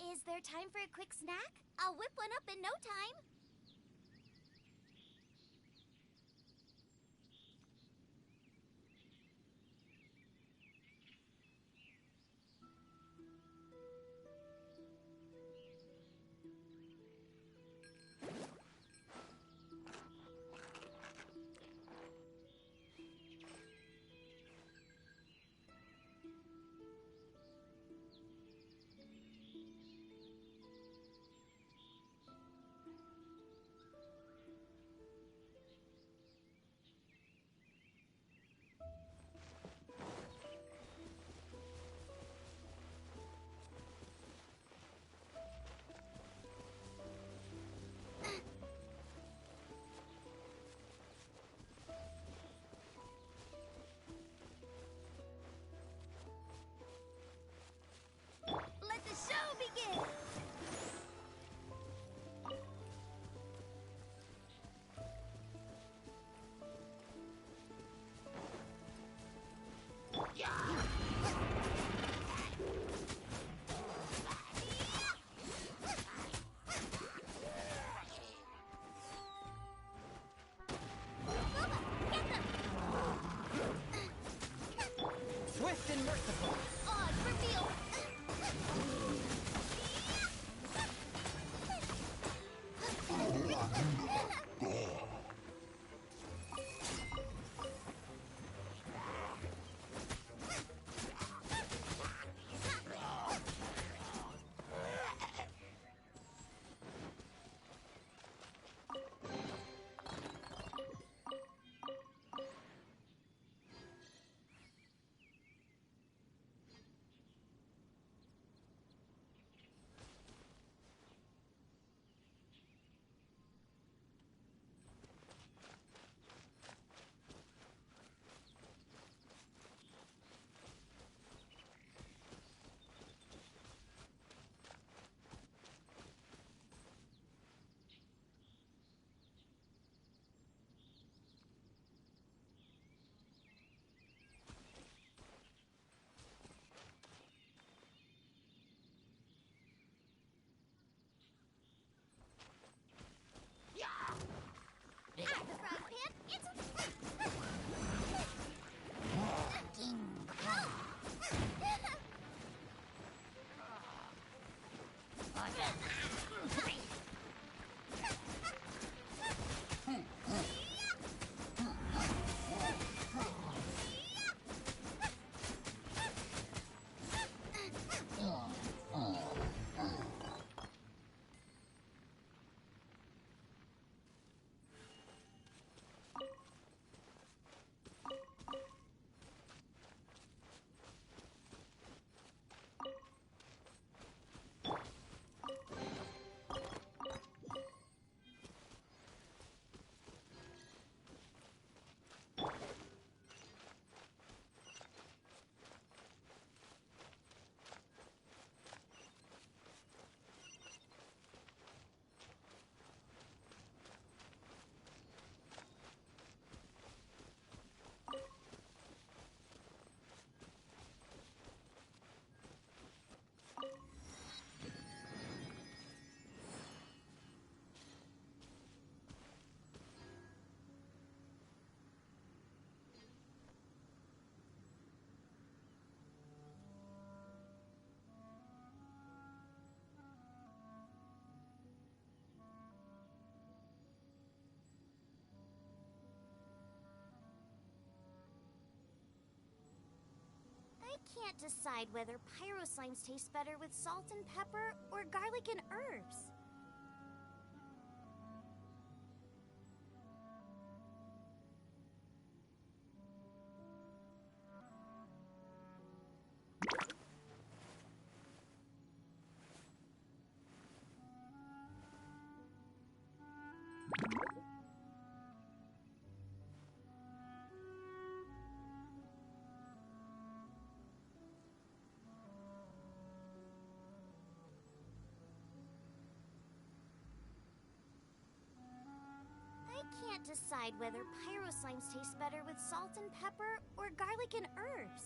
Is there time for a quick snack? I'll whip one up in no time. Let the show begin! Swift and merciful. Odd reveal! At the frog pit, it's I can't decide whether pyro slimes taste better with salt and pepper or garlic and herbs. I can't decide whether pyro slimes taste better with salt and pepper or garlic and herbs.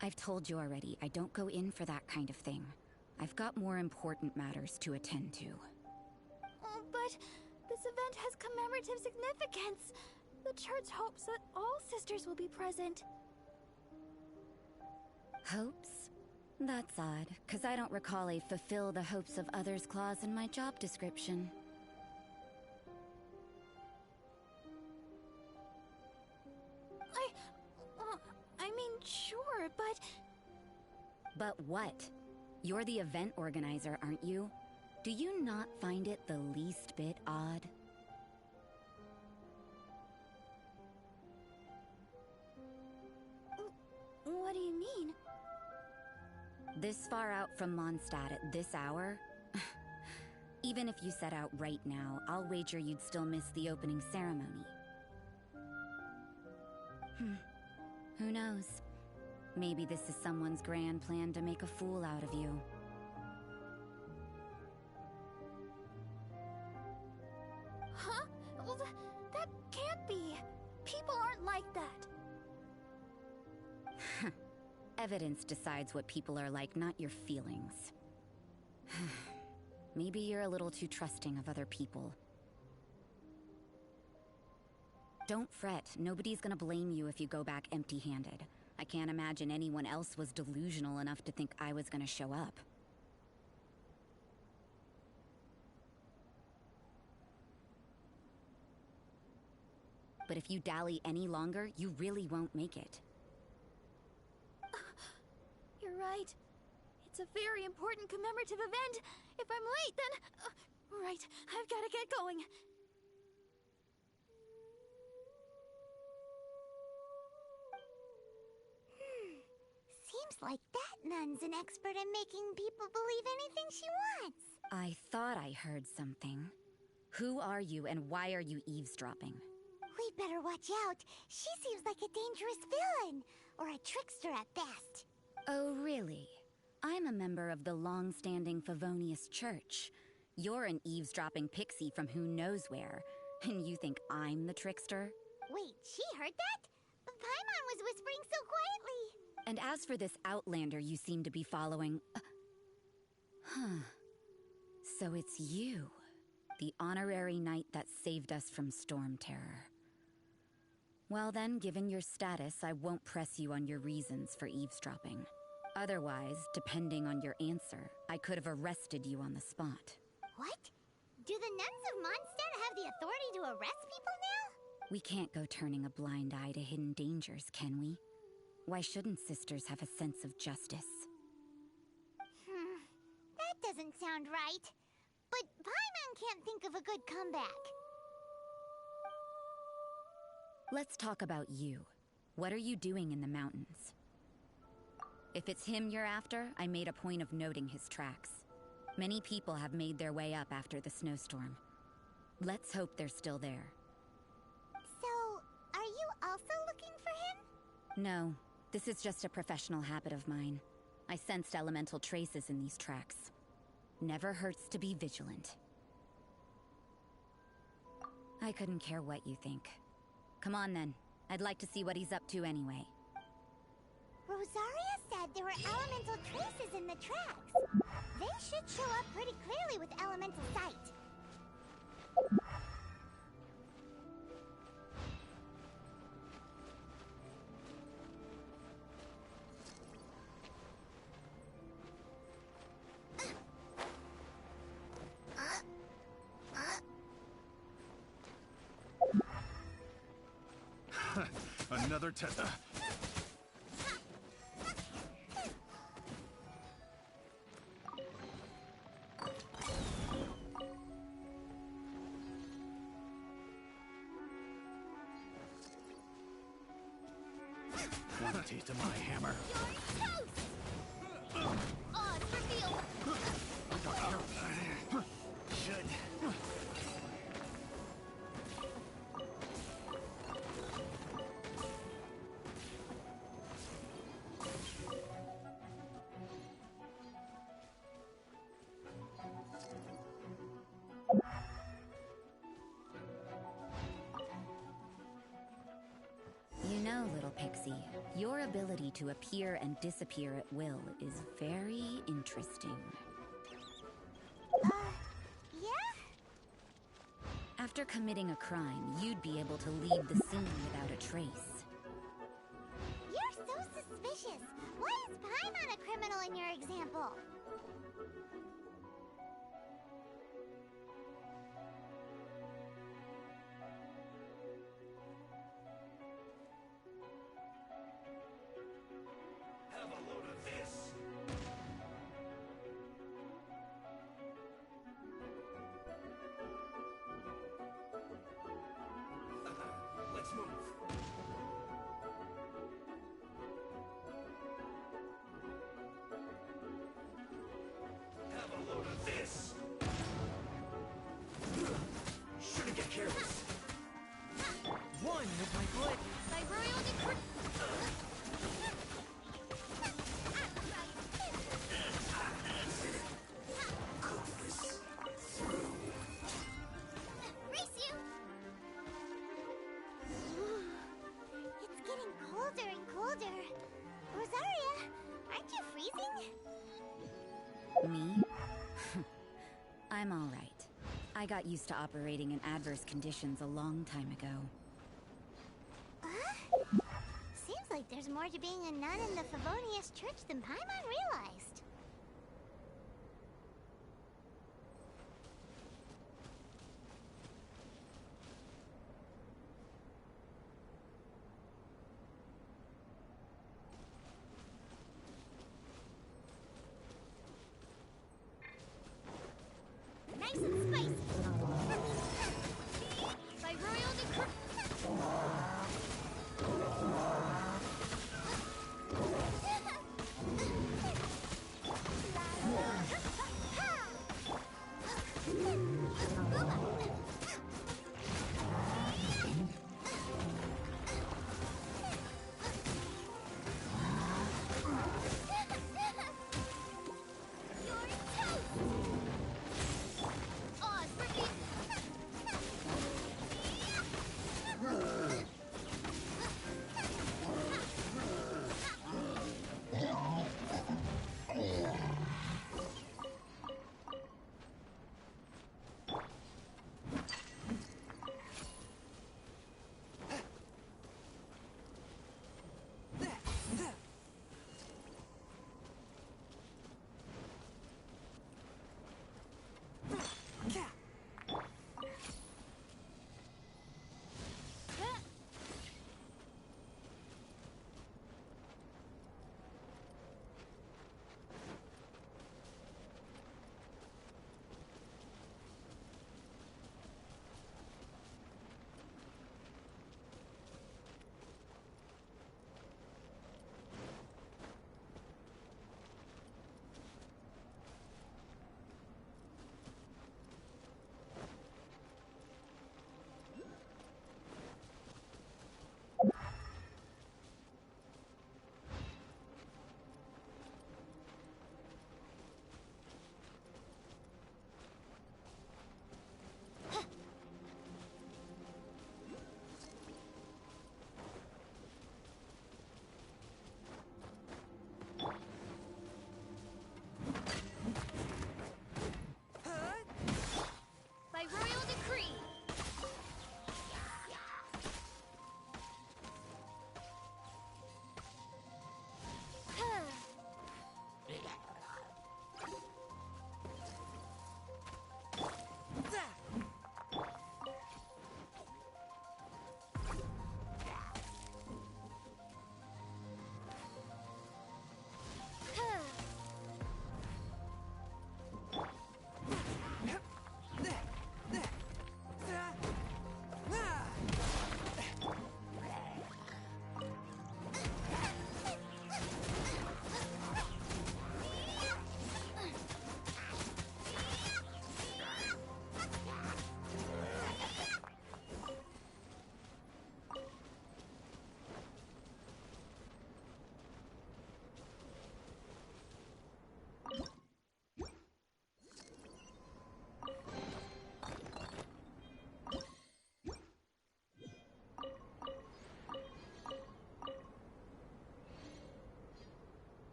I've told you already, I don't go in for that kind of thing. I've got more important matters to attend to. Oh, but this event has commemorative significance. The church hopes that all sisters will be present. Hopes? That's odd, because I don't recall a fulfill the hopes of others clause in my job description. I mean, sure, but... But what? You're the event organizer, aren't you? Do you not find it the least bit odd? What do you mean? This far out from Mondstadt at this hour? Even if you set out right now, I'll wager you'd still miss the opening ceremony. Who knows? Maybe this is someone's grand plan to make a fool out of you. Huh? Well, that can't be. People aren't like that. Evidence decides what people are like, not your feelings. Maybe you're a little too trusting of other people. Don't fret. Nobody's gonna blame you if you go back empty-handed. I can't imagine anyone else was delusional enough to think I was gonna show up. But if you dally any longer, you really won't make it. You're right. It's a very important commemorative event. If I'm late, then... right, I've gotta get going. Seems like that nun's an expert in making people believe anything she wants. I thought I heard something. Who are you and why are you eavesdropping? We'd better watch out. She seems like a dangerous villain, or a trickster at best. Oh, really? I'm a member of the long-standing Favonius Church. You're an eavesdropping pixie from who knows where, and you think I'm the trickster? Wait, she heard that? Paimon was whispering so quietly. And as for this outlander you seem to be following... So it's you, the honorary knight that saved us from Storm Terror. Well then, given your status, I won't press you on your reasons for eavesdropping. Otherwise, depending on your answer, I could have arrested you on the spot. What? Do the nuns of Mondstadt have the authority to arrest people now? We can't go turning a blind eye to hidden dangers, can we? Why shouldn't sisters have a sense of justice? That doesn't sound right. But Paimon can't think of a good comeback. Let's talk about you. What are you doing in the mountains? If it's him you're after, I made a point of noting his tracks. Many people have made their way up after the snowstorm. Let's hope they're still there. So, are you also looking for him? No, this is just a professional habit of mine. I sensed elemental traces in these tracks. Never hurts to be vigilant. I couldn't care what you think. Come on then. I'd like to see what he's up to anyway. Rosaria said there were elemental traces in the tracks. They should show up pretty clearly with elemental sight. Another test. Want a taste of my hammer? Odds revealed. Should. You know, little pixie, see. Your ability to appear and disappear at will is very interesting. Yeah? After committing a crime, you'd be able to leave the scene without a trace. You're so suspicious. Why is Paimon a criminal in your example? Have a load of this. Let's move. Have a load of this. Shouldn't get careless. One with my blade. By royal decree. Race you! It's getting colder and colder. Rosaria, aren't you freezing? Me? I'm all right. I got used to operating in adverse conditions a long time ago. Seems like there's more to being a nun in the Favonius Church than Paimon realized. Nice and spicy. By royal decree.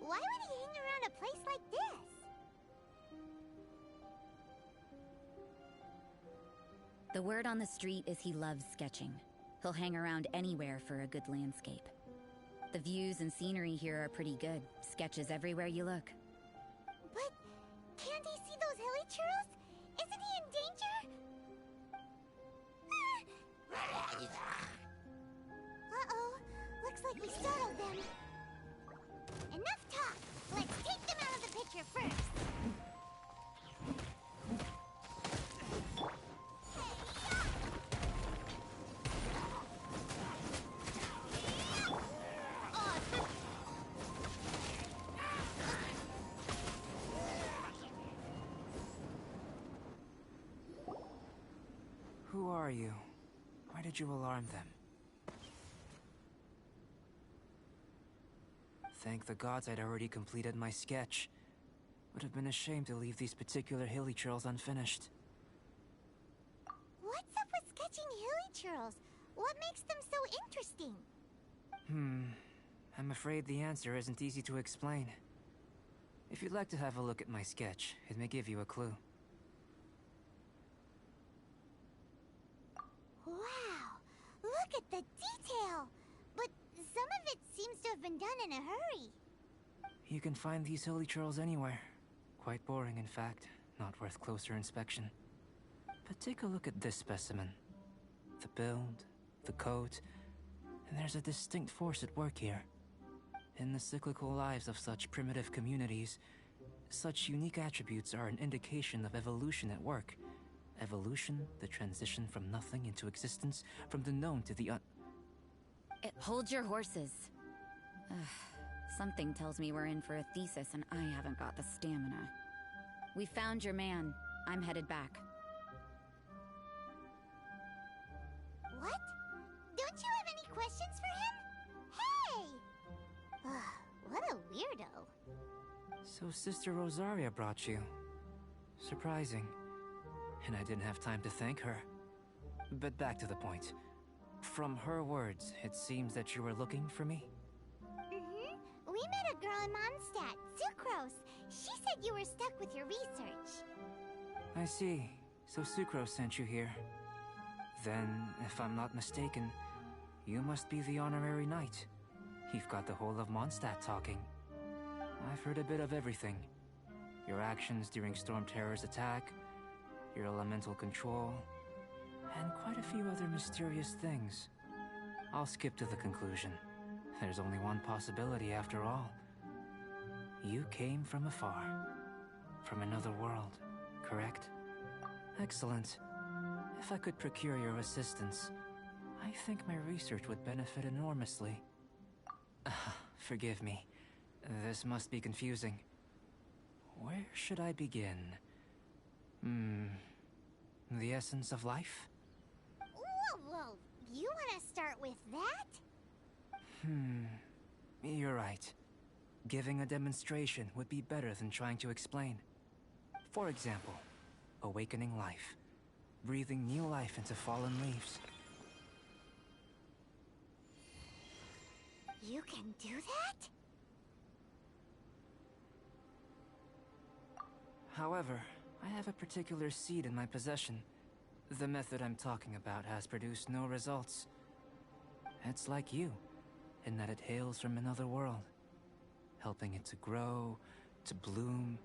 Why would he hang around a place like this? The word on the street is he loves sketching. He'll hang around anywhere for a good landscape. The views and scenery here are pretty good. Sketches everywhere you look. But can't he see those hilly churls? Isn't he in danger? Uh-oh. Looks like we startled them. Enough talk. Let's take them out of the picture first. Who are you? Why did you alarm them? Thank the gods I'd already completed my sketch. Would have been a shame to leave these particular hilly churls unfinished. What's up with sketching hilly churls? What makes them so interesting? I'm afraid the answer isn't easy to explain. If you'd like to have a look at my sketch, it may give you a clue. Wow! Look at the detail! But some of it seems to have been done in a hurry. You can find these hilly churls anywhere. Quite boring, in fact. Not worth closer inspection. But take a look at this specimen. The build, the coat, and there's a distinct force at work here. In the cyclical lives of such primitive communities, such unique attributes are an indication of evolution at work. Evolution, the transition from nothing into existence, from the known to the Hold your horses. Ugh, something tells me we're in for a thesis and I haven't got the stamina. We found your man. I'm headed back. What? Don't you have any questions for him? Hey! What a weirdo. So Sister Rosaria brought you. Surprising. And I didn't have time to thank her. But back to the point. From her words, it seems that you were looking for me? Mm-hmm. We met a girl in Mondstadt, Sucrose. She said you were stuck with your research. I see. So Sucrose sent you here. Then, if I'm not mistaken, you must be the honorary knight. You've got the whole of Mondstadt talking. I've heard a bit of everything. Your actions during Storm Terror's attack, your elemental control, and quite a few other mysterious things. I'll skip to the conclusion. There's only one possibility after all. You came from afar. From another world, correct? Excellent. If I could procure your assistance, I think my research would benefit enormously. Forgive me. This must be confusing. Where should I begin? The essence of life? Whoa. You want to start with that? You're right. Giving a demonstration would be better than trying to explain. For example, awakening life. Breathing new life into fallen leaves. You can do that? However, I have a particular seed in my possession. The method I'm talking about has produced no results. It's like you, in that it hails from another world. Helping it to grow, to bloom.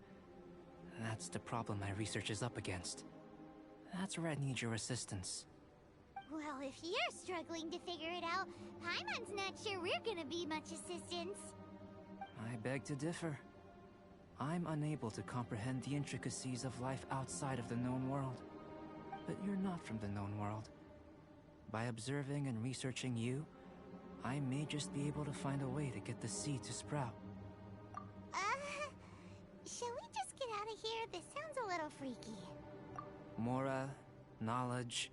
That's the problem my research is up against. That's where I need your assistance. Well, if you're struggling to figure it out, Paimon's not sure we're gonna be much assistance. I beg to differ. I'm unable to comprehend the intricacies of life outside of the known world. But you're not from the known world. By observing and researching you, I may just be able to find a way to get the seed to sprout. Shall we just get out of here? This sounds a little freaky. Mora, knowledge,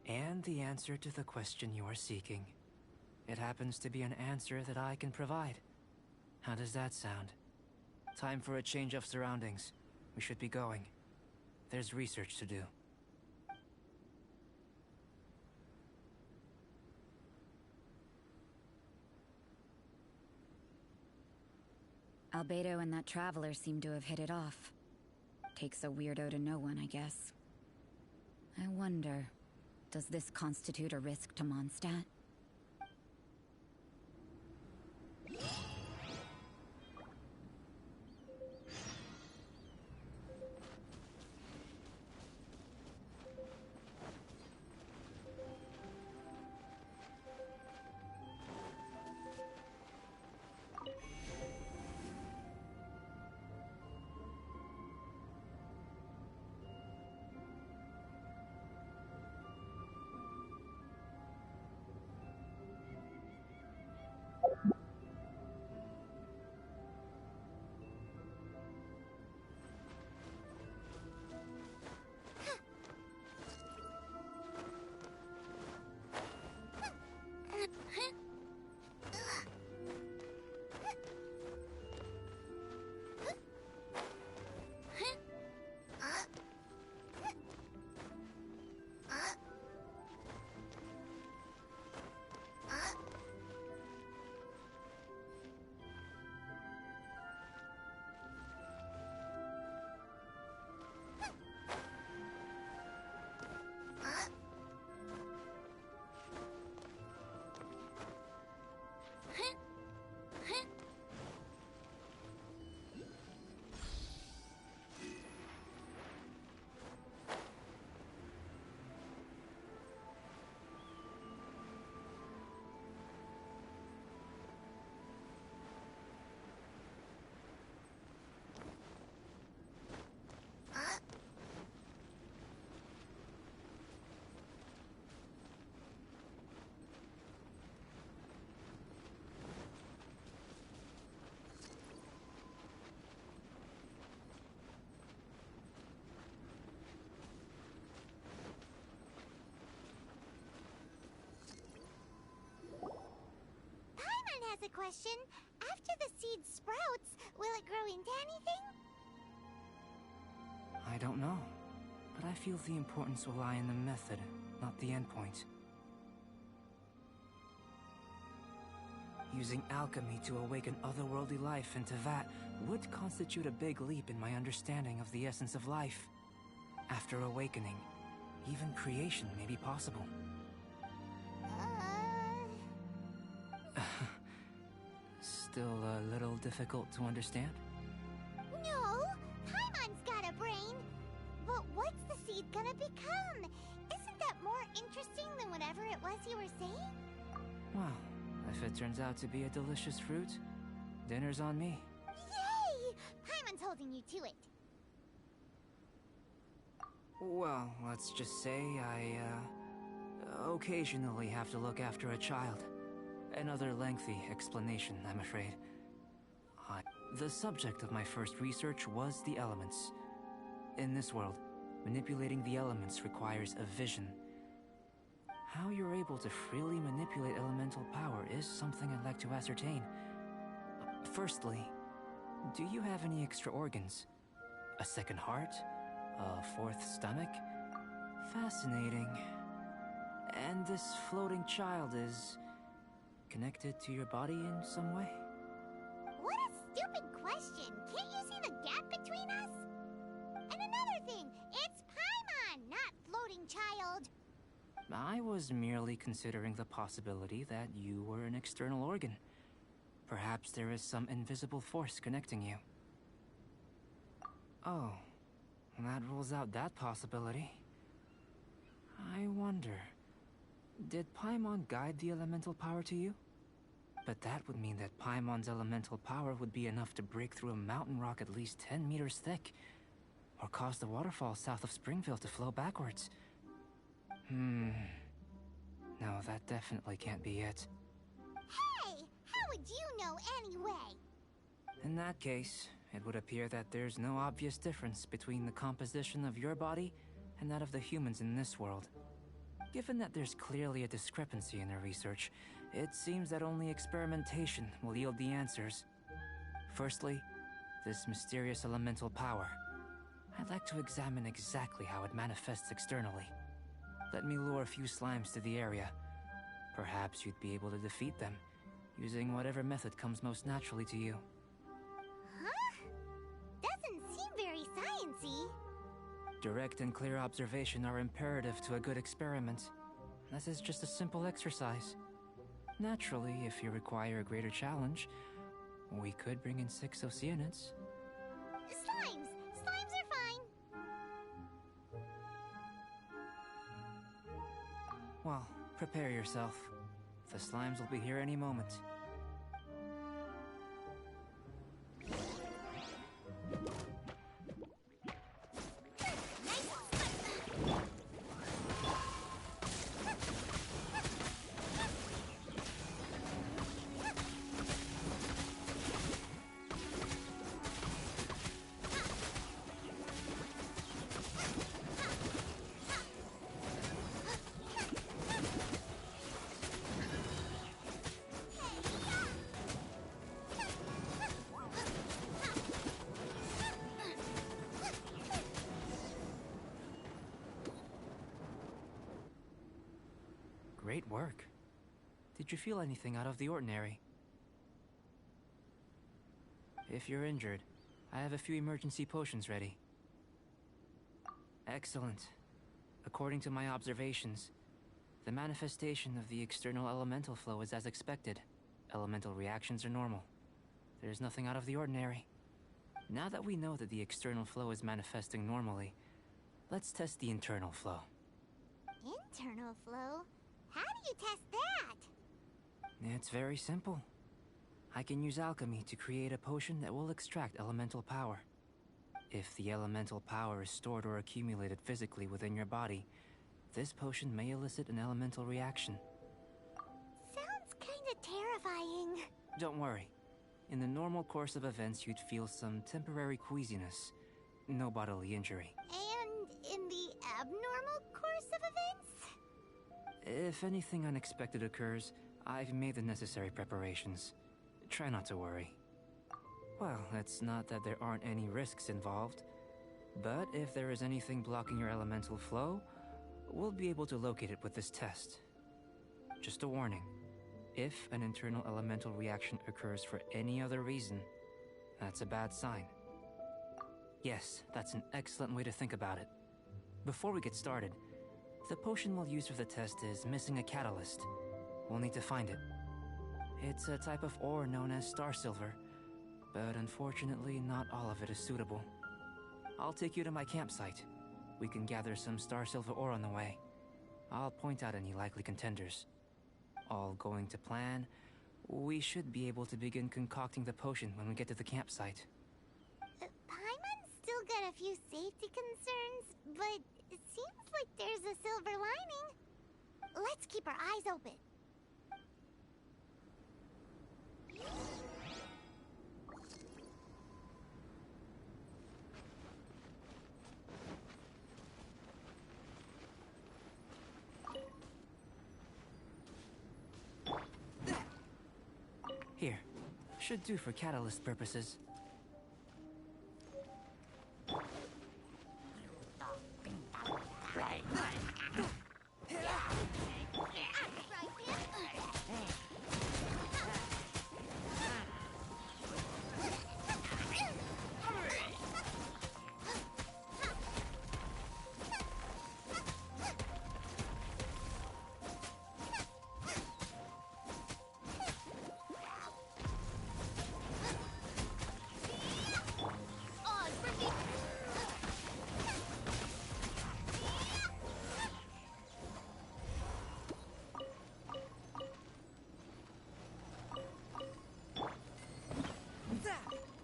and the answer to the question you are seeking. It happens to be an answer that I can provide. How does that sound? Time for a change of surroundings. We should be going. There's research to do. Albedo and that traveler seem to have hit it off. Takes a weirdo to know one, I guess. I wonder, does this constitute a risk to Mondstadt? Has a question. After the seed sprouts, will it grow into anything? I don't know, but I feel the importance will lie in the method, not the endpoint. Using alchemy to awaken otherworldly life into that would constitute a big leap in my understanding of the essence of life. After awakening, even creation may be possible. Still a little difficult to understand? No! Paimon's got a brain! But what's the seed gonna become? Isn't that more interesting than whatever it was you were saying? Well, if it turns out to be a delicious fruit, dinner's on me. Yay! Paimon's holding you to it. Well, let's just say I, occasionally have to look after a child. Another lengthy explanation, I'm afraid. The subject of my first research was the elements. In this world, manipulating the elements requires a vision. How you're able to freely manipulate elemental power is something I'd like to ascertain. Firstly, do you have any extra organs? A second heart? A fourth stomach? Fascinating. And this floating child is connected to your body in some way? What a stupid question! Can't you see the gap between us? And another thing, it's Paimon, not floating child. I was merely considering the possibility that you were an external organ. Perhaps there is some invisible force connecting you. Oh, that rules out that possibility. I wonder, did Paimon guide the elemental power to you? But that would mean that Paimon's elemental power would be enough to break through a mountain rock at least 10 meters thick, or cause the waterfall south of Springfield to flow backwards. No, that definitely can't be it. Hey! How would you know anyway? In that case, it would appear that there's no obvious difference between the composition of your body and that of the humans in this world. Given that there's clearly a discrepancy in their research, it seems that only experimentation will yield the answers. Firstly, this mysterious elemental power. I'd like to examine exactly how it manifests externally. Let me lure a few slimes to the area. Perhaps you'd be able to defeat them, using whatever method comes most naturally to you. Direct and clear observation are imperative to a good experiment. This is just a simple exercise. Naturally, if you require a greater challenge, we could bring in 6 Oceanids. Slimes! Slimes are fine! Well, prepare yourself. The slimes will be here any moment. Great work. Did you feel anything out of the ordinary? If you're injured, I have a few emergency potions ready. Excellent. According to my observations, the manifestation of the external elemental flow is as expected. Elemental reactions are normal. There's nothing out of the ordinary. Now that we know that the external flow is manifesting normally, let's test the internal flow. Internal flow? How do you test that? It's very simple. I can use alchemy to create a potion that will extract elemental power. If the elemental power is stored or accumulated physically within your body, this potion may elicit an elemental reaction. Sounds kinda terrifying. Don't worry. In the normal course of events, you'd feel some temporary queasiness. No bodily injury. And in the abnormal course of events? If anything unexpected occurs, I've made the necessary preparations. Try not to worry. Well, it's not that there aren't any risks involved, but if there is anything blocking your elemental flow, we'll be able to locate it with this test. Just a warning. If an internal elemental reaction occurs for any other reason, that's a bad sign. Yes, that's an excellent way to think about it. Before we get started, the potion we'll use for the test is missing a catalyst. We'll need to find it. It's a type of ore known as star silver, but unfortunately not all of it is suitable. I'll take you to my campsite. We can gather some star silver ore on the way. I'll point out any likely contenders. All going to plan, we should be able to begin concocting the potion when we get to the campsite. Paimon's still got a few safety concerns, but it seems like there's a silver lining. Let's keep our eyes open. Here. Should do for catalyst purposes.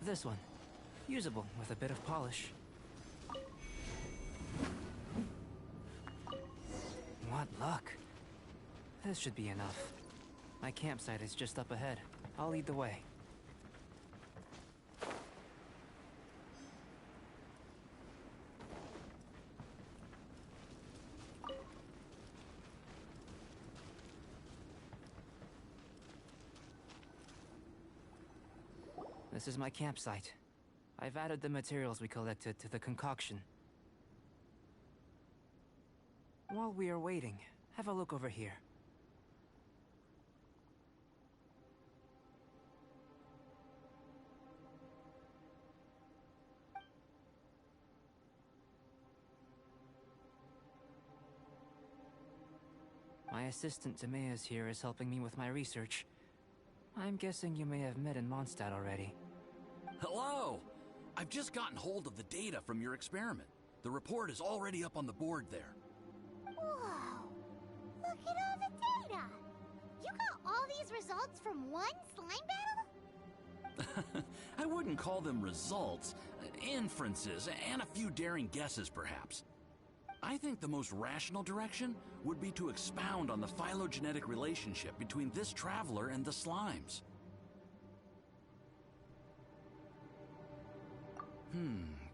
This one. Usable with a bit of polish. What luck. This should be enough. My campsite is just up ahead. I'll lead the way. This is my campsite. I've added the materials we collected to the concoction. While we are waiting, have a look over here. My assistant Timaeus here is helping me with my research. I'm guessing you may have met in Mondstadt already. Hello! I've just gotten hold of the data from your experiment. The report is already up on the board there. Whoa! Look at all the data! You got all these results from one slime battle? I wouldn't call them results, inferences, and a few daring guesses perhaps. I think the most rational direction would be to expound on the phylogenetic relationship between this traveler and the slimes.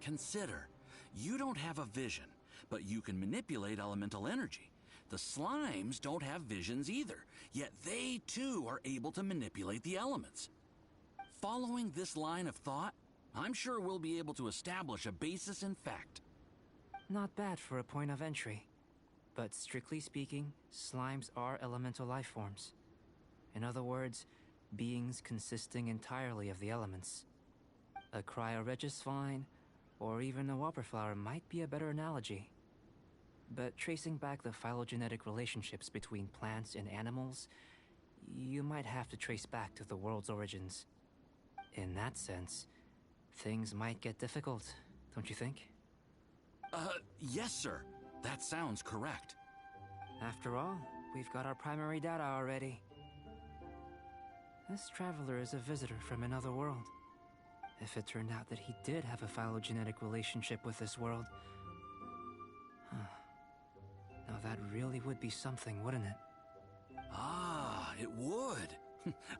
Consider. You don't have a vision, but you can manipulate elemental energy. The slimes don't have visions either, yet they too are able to manipulate the elements. Following this line of thought, I'm sure we'll be able to establish a basis in fact. Not bad for a point of entry. But strictly speaking, slimes are elemental life forms. In other words, beings consisting entirely of the elements. A cryoregisvine, or even a whopperflower might be a better analogy. But tracing back the phylogenetic relationships between plants and animals, you might have to trace back to the world's origins. In that sense, things might get difficult, don't you think? Yes, sir. That sounds correct. After all, we've got our primary data already. This traveler is a visitor from another world. If it turned out that he did have a phylogenetic relationship with this world... Now that really would be something, wouldn't it? Ah, it would.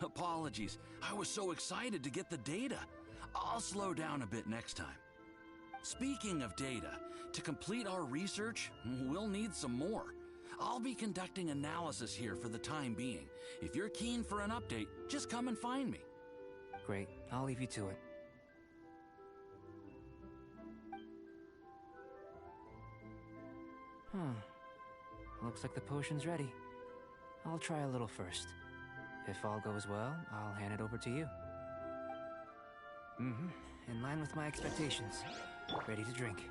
Apologies. I was so excited to get the data. I'll slow down a bit next time. Speaking of data, to complete our research, we'll need some more. I'll be conducting analysis here for the time being. If you're keen for an update, just come and find me. Great. I'll leave you to it. Looks like the potion's ready. I'll try a little first. If all goes well, I'll hand it over to you. In line with my expectations. Ready to drink.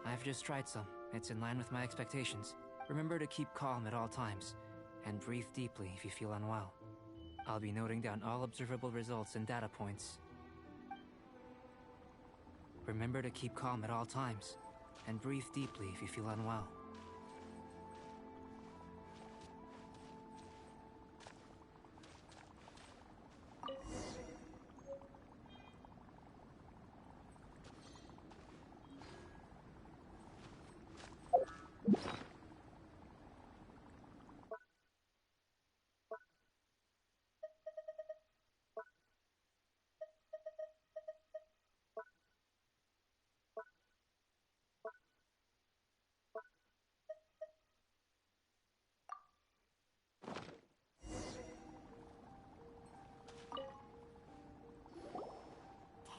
I've just tried some. It's in line with my expectations. Remember to keep calm at all times, and breathe deeply if you feel unwell. I'll be noting down all observable results and data points. Remember to keep calm at all times, and breathe deeply if you feel unwell.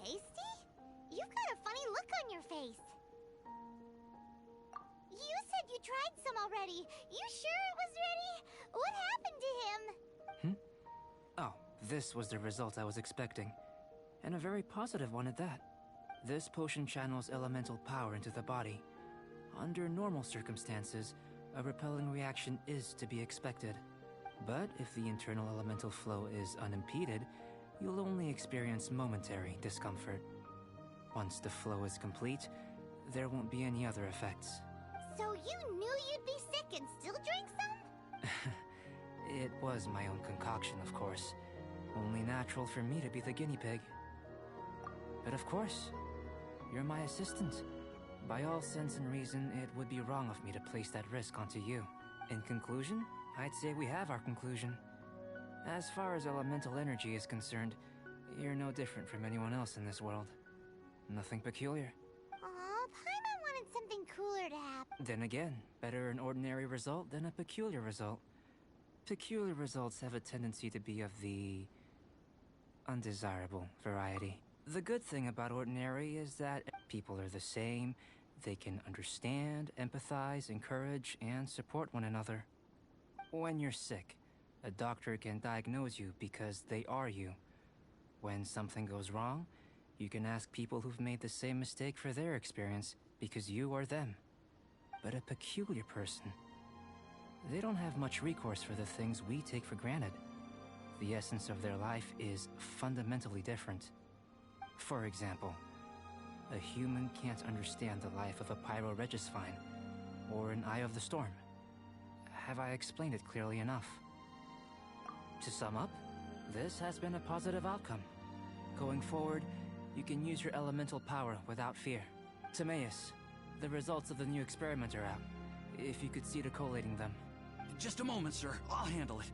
Tasty? You've got a funny look on your face. You said you tried some already. You sure it was ready? What happened to him? Oh, this was the result I was expecting. And a very positive one at that. This potion channels elemental power into the body. Under normal circumstances, a repelling reaction is to be expected. But if the internal elemental flow is unimpeded, you'll only experience momentary discomfort. Once the flow is complete, there won't be any other effects. So you knew you'd be sick and still drank some? It was my own concoction, of course. Only natural for me to be the guinea pig. But of course, you're my assistant. By all sense and reason, it would be wrong of me to place that risk onto you. In conclusion, I'd say we have our conclusion. As far as elemental energy is concerned, you're no different from anyone else in this world. Nothing peculiar. Aw, Paimon wanted something cooler to happen. Then again, better an ordinary result than a peculiar result. Peculiar results have a tendency to be of the undesirable variety. The good thing about ordinary is that people are the same. They can understand, empathize, encourage, and support one another. When you're sick, a doctor can diagnose you because they are you. When something goes wrong, you can ask people who've made the same mistake for their experience because you are them. But a peculiar person, They don't have much recourse for the things we take for granted. The essence of their life is fundamentally different. For example, a human can't understand the life of a pyro-regisvine or an Eye of the Storm. Have I explained it clearly enough? To sum up, this has been a positive outcome. Going forward, you can use your elemental power without fear. Timaeus, the results of the new experiment are out. If you could see to collating them. Just a moment, sir. I'll handle it.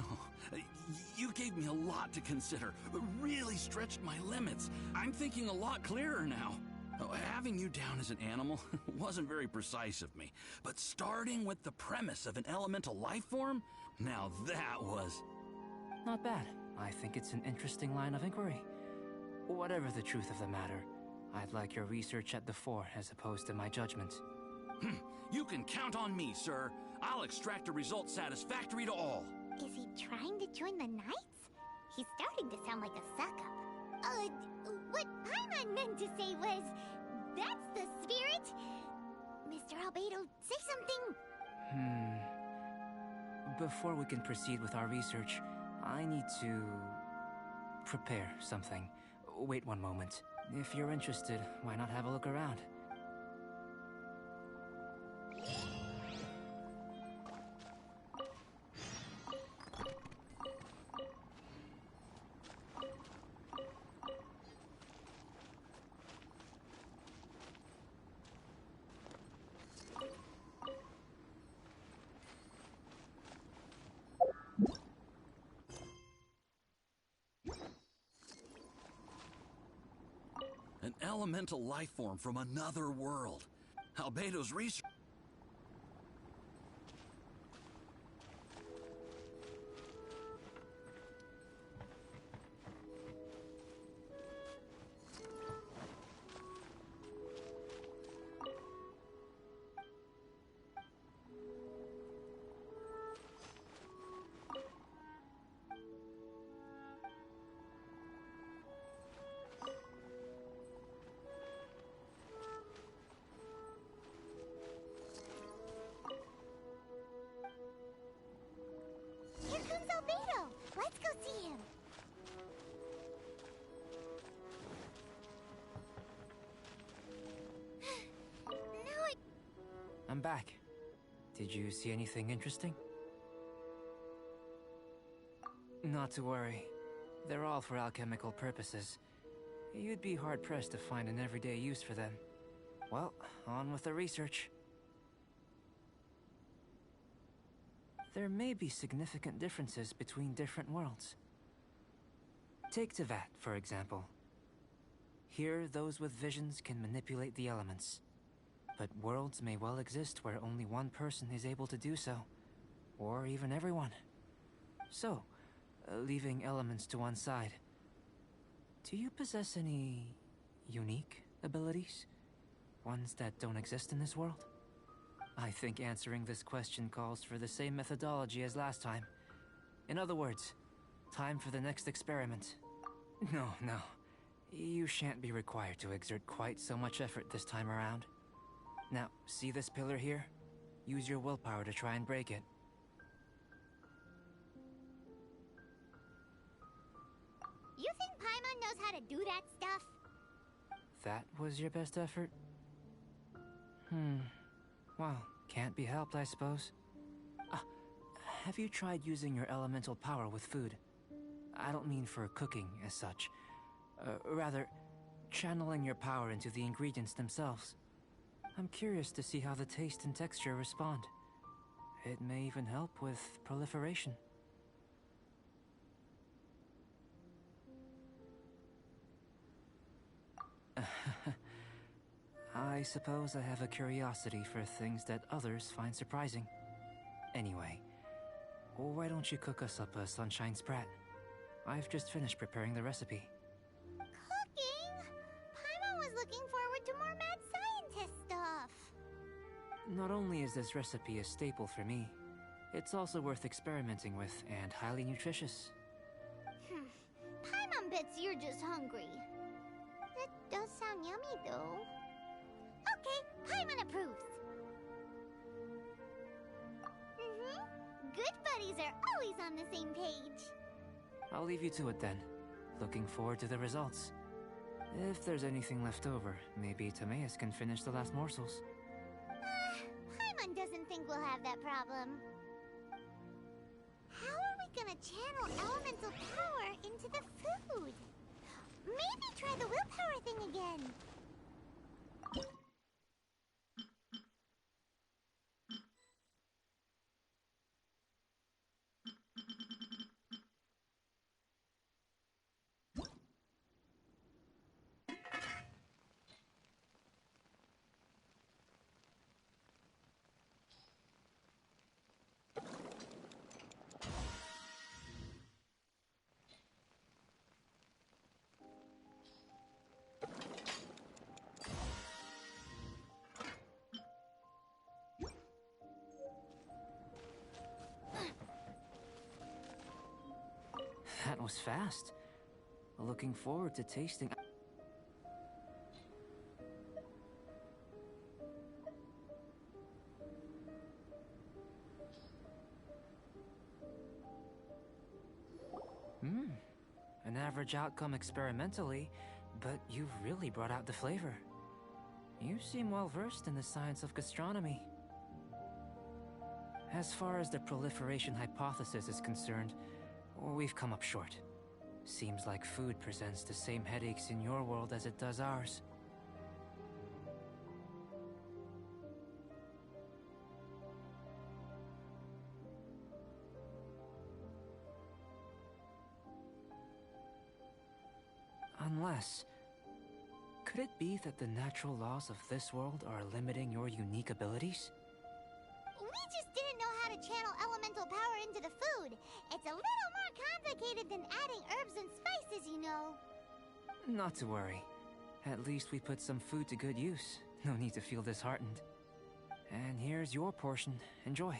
Oh, you gave me a lot to consider. Really stretched my limits. I'm thinking a lot clearer now. Having you down as an animal wasn't very precise of me. But starting with the premise of an elemental life form? Now that was... Not bad. I think it's an interesting line of inquiry. Whatever the truth of the matter, I'd like your research at the fore as opposed to my judgment. You can count on me, sir. I'll extract a result satisfactory to all. Is he trying to join the Knights? He's starting to sound like a suck-up. What Paimon meant to say was, that's the spirit. Mr. Albedo, say something. Before we can proceed with our research, I need to prepare something. Wait one moment. If you're interested, why not have a look around? An elemental life form from another world. Albedo's research... Here comes Albedo. Let's go see him. I'm back. Did you see anything interesting? Not to worry. They're all for alchemical purposes. You'd be hard-pressed to find an everyday use for them. Well, on with the research. There may be significant differences between different worlds. Take Tevat, for example. Here, those with visions can manipulate the elements. But worlds may well exist where only one person is able to do so. Or even everyone. So, leaving elements to one side, do you possess any unique abilities? Ones that don't exist in this world? I think answering this question calls for the same methodology as last time. In other words, time for the next experiment. No. You shan't be required to exert quite so much effort this time around. Now, see this pillar here? Use your willpower to try and break it. You think Paimon knows how to do that stuff? That was your best effort? Well, can't be helped, I suppose. Have you tried using your elemental power with food? I don't mean for cooking as such. Rather, channeling your power into the ingredients themselves. I'm curious to see how the taste and texture respond. It may even help with proliferation. I suppose I have a curiosity for things that others find surprising. Anyway, why don't you cook us up a sunshine sprat? I've just finished preparing the recipe. Cooking? Paimon was looking forward to more mad scientist stuff. Not only is this recipe a staple for me, it's also worth experimenting with and highly nutritious. Paimon bets you're just hungry. That does sound yummy, though. Okay, Paimon approves. Good buddies are always on the same page. I'll leave you to it then. Looking forward to the results. If there's anything left over, maybe Timaeus can finish the last morsels. Paimon doesn't think we'll have that problem. How are we gonna channel elemental power into the food? Maybe try the willpower thing again. That was fast. Looking forward to tasting. An average outcome experimentally, but you've really brought out the flavor. You seem well versed in the science of gastronomy. As far as the proliferation hypothesis is concerned, we've come up short. Seems like food presents the same headaches in your world as it does ours. Unless... could it be that the natural laws of this world are limiting your unique abilities? We just didn't know how to channel elemental power into the food. It's a little more complicated than adding herbs and spices, you know. Not to worry. At least we put some food to good use. No need to feel disheartened. And here's your portion. Enjoy.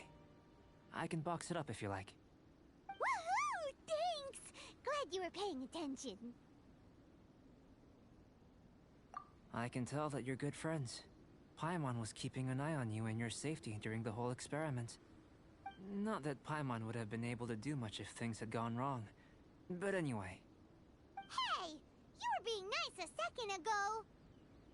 I can box it up if you like. Woohoo! Thanks! Glad you were paying attention. I can tell that you're good friends. Paimon was keeping an eye on you and your safety during the whole experiment. Not that Paimon would have been able to do much if things had gone wrong. But anyway. Hey! You were being nice a second ago!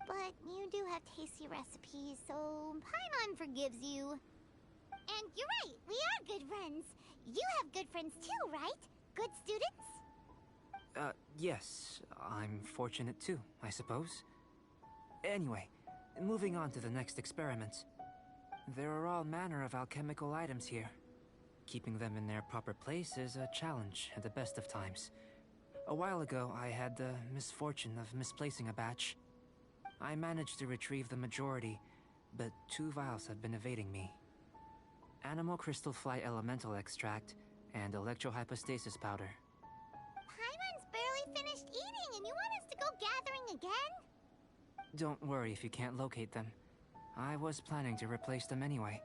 But you do have tasty recipes, so Paimon forgives you. And you're right, we are good friends. You have good friends too, right? Good students? Yes. I'm fortunate too, I suppose. Anyway, moving on to the next experiment. There are all manner of alchemical items here. Keeping them in their proper place is a challenge at the best of times. A while ago, I had the misfortune of misplacing a batch. I managed to retrieve the majority, but 2 vials have been evading me. Animal crystal fly elemental extract and electrohypostasis powder. Paimon's barely finished eating and you want us to go gathering again? Don't worry if you can't locate them. I was planning to replace them anyway.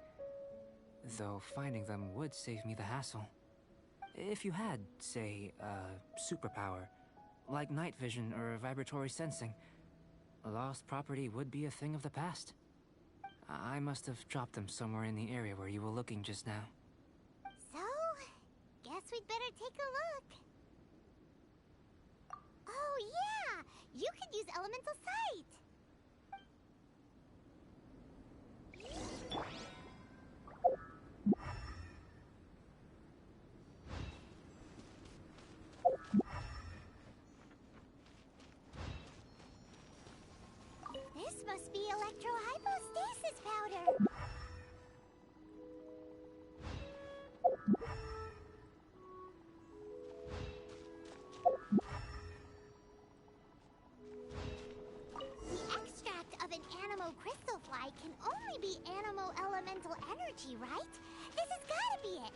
Though finding them would save me the hassle. If you had, say, a superpower, like night vision or vibratory sensing, lost property would be a thing of the past. I must have dropped them somewhere in the area where you were looking just now. So, guess we'd better take a look. Oh yeah! You could use elemental sight! This must be electrohypostasis powder. The extract of an animo crystal fly can only be animo elemental energy, right? This has gotta be it.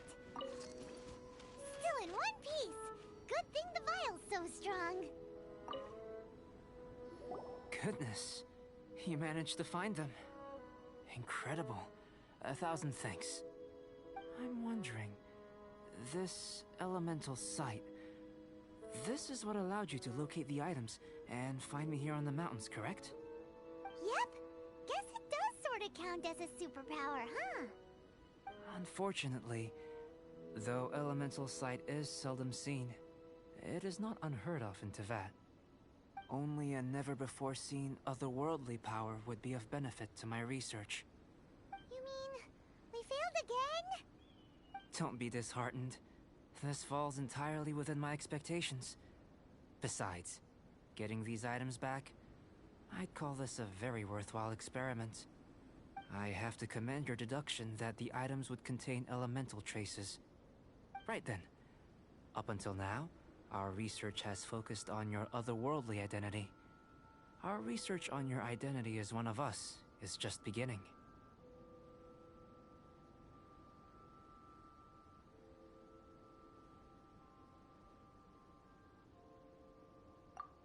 Still in one piece. Good thing the vial's so strong. Goodness. You managed to find them. Incredible. 1,000 thanks. I'm wondering, this elemental sight, this is what allowed you to locate the items and find me here on the mountains, correct? Yep. Guess it does sort of count as a superpower, huh? Unfortunately, Though elemental sight is seldom seen, it is not unheard of in Teyvat. Only a never-before-seen otherworldly power would be of benefit to my research. You mean we failed again? Don't be disheartened. This falls entirely within my expectations. Besides, getting these items back, I'd call this a very worthwhile experiment. I have to commend your deduction that the items would contain elemental traces. Right then. Up until now, our research has focused on your otherworldly identity. Our research on your identity as one of us is just beginning.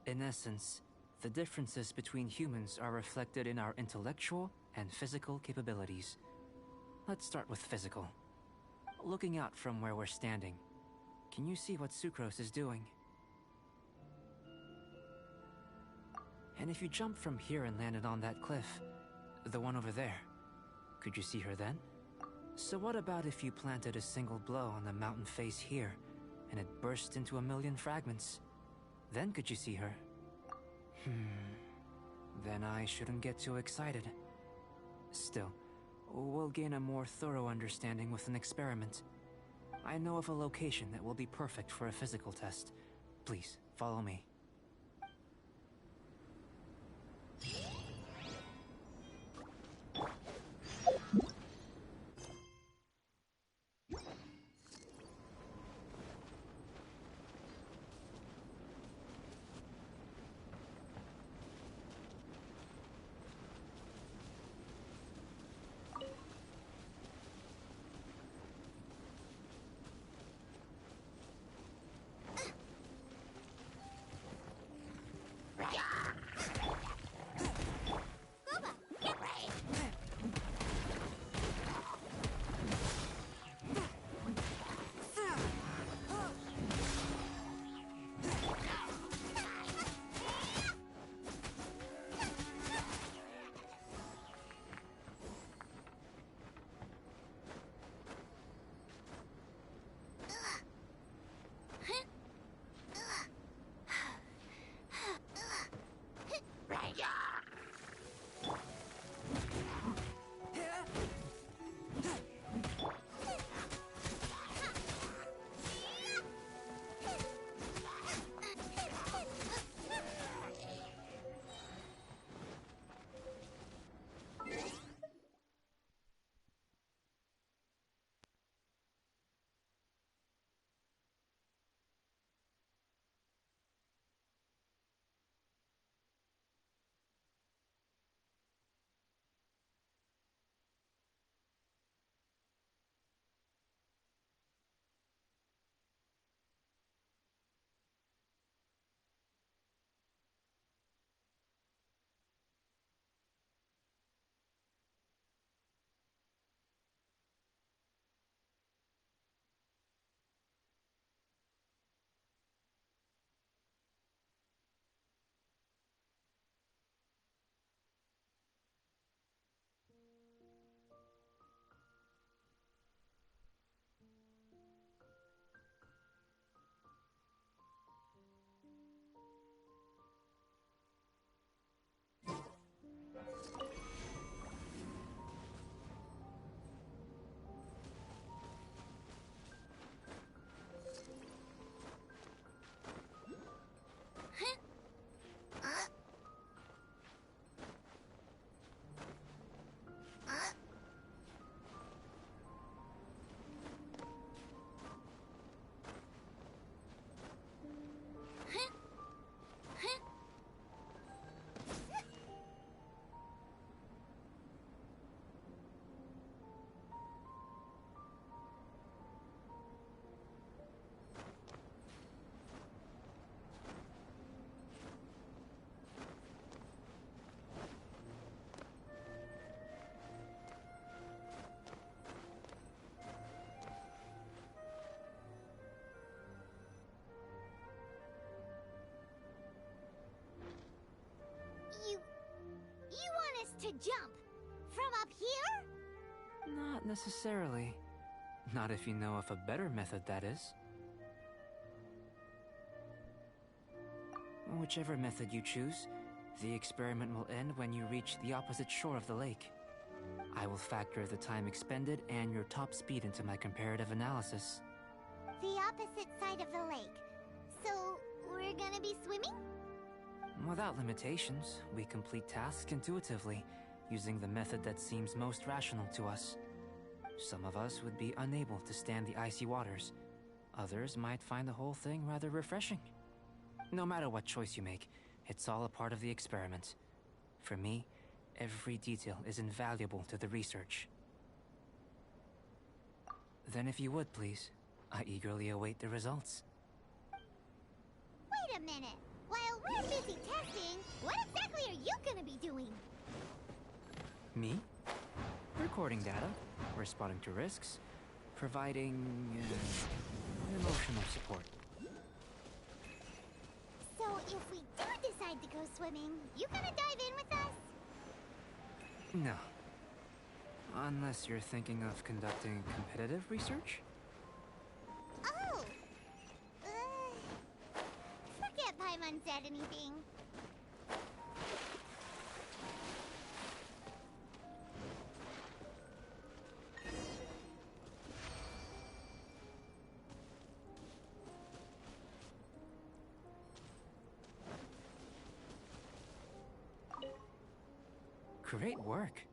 In essence, the differences between humans are reflected in our intellectual and physical capabilities. Let's start with physical. Looking out from where we're standing, can you see what Sucrose is doing? And if you jumped from here and landed on that cliff, the one over there, could you see her then? So what about if you planted a single blow on the mountain face here, and it burst into a million fragments? Then could you see her? Then I shouldn't get too excited. Still, we'll gain a more thorough understanding with an experiment. I know of a location that will be perfect for a physical test. Please, follow me. To jump? From up here? Not necessarily. Not if you know of a better method, that is. Whichever method you choose, the experiment will end when you reach the opposite shore of the lake. I will factor the time expended and your top speed into my comparative analysis. The opposite side of the lake. So, we're gonna be swimming? Without limitations, we complete tasks intuitively, using the method that seems most rational to us. Some of us would be unable to stand the icy waters. Others might find the whole thing rather refreshing. No matter what choice you make, it's all a part of the experiment. For me, every detail is invaluable to the research. Then if you would, please, I eagerly await the results. Wait a minute! While we're busy testing, what exactly are you gonna be doing? Me? Recording data, responding to risks, providing emotional support. So if we do decide to go swimming, you gonna dive in with us? No. Unless you're thinking of conducting competitive research? Oh! Forget Paimon said anything. Great work.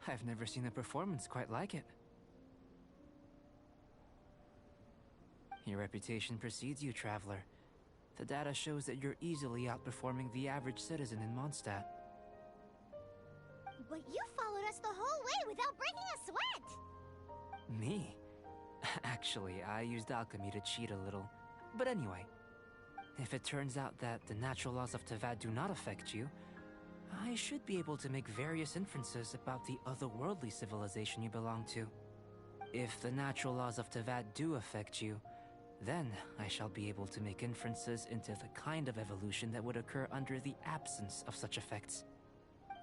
I've never seen a performance quite like it. Your reputation precedes you, Traveler. The data shows that you're easily outperforming the average citizen in Mondstadt. But you followed us the whole way without breaking a sweat! Me? Actually, I used alchemy to cheat a little. But anyway, if it turns out that the natural laws of Tavad do not affect you, I should be able to make various inferences about the otherworldly civilization you belong to. If the natural laws of Tavad do affect you, then I shall be able to make inferences into the kind of evolution that would occur under the absence of such effects.